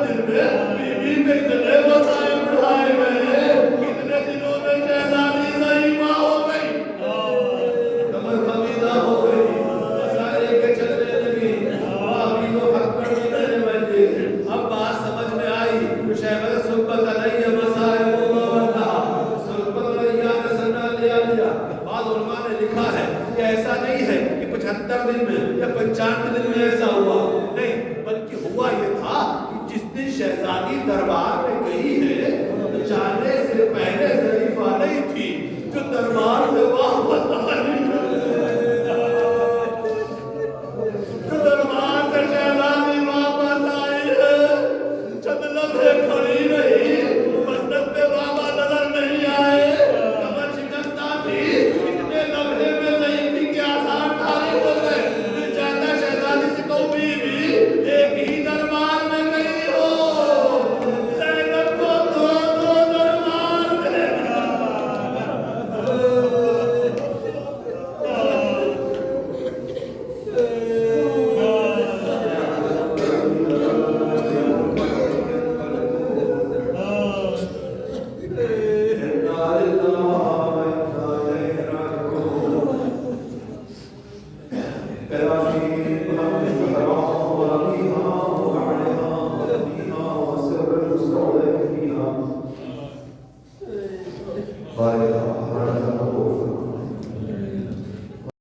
دل میں بیوی میں اتنے مسائل بڑھائے گئے، کتنے دنوں میں شہزادی ضعیفہ ہو گئی، کمر خمیدہ ہو گئی، مسائل کے چلنے لگی، باقی کو حق پر بھی کرنے لگے۔ اب بات سمجھ میں آئی تو شہبت صحبت علیہ مسائل صحبت علیہ رسنا لیا لیا۔ بعض علماء نے لکھا ہے کہ ایسا نہیں ہے کہ 75 دن میں یا 95 دن میں ایسا ہوا، نہیں، بلکہ ہوا یہ تھا کہ جس دن شہزادی دربار میں گئی ہے تو جانے سے پہلے ضعیفہ نہیں تھی، جو دربار سے واپس آئی جو دربار سے شہزادی واپس آئی ہے، چند لمحے کھڑی رہی، مسجد پہ بابا نظر نہیں آئے، کمر شکستہ تھی، اتنے لمحے میں ضعیفی کے آثار طاری ہو گئے۔ دل چاہتا ہے شہزادی سے کہوں بیوی ایک ہی دربار میں گئی ہو، زینب کو دو دو دربار میں بارك الله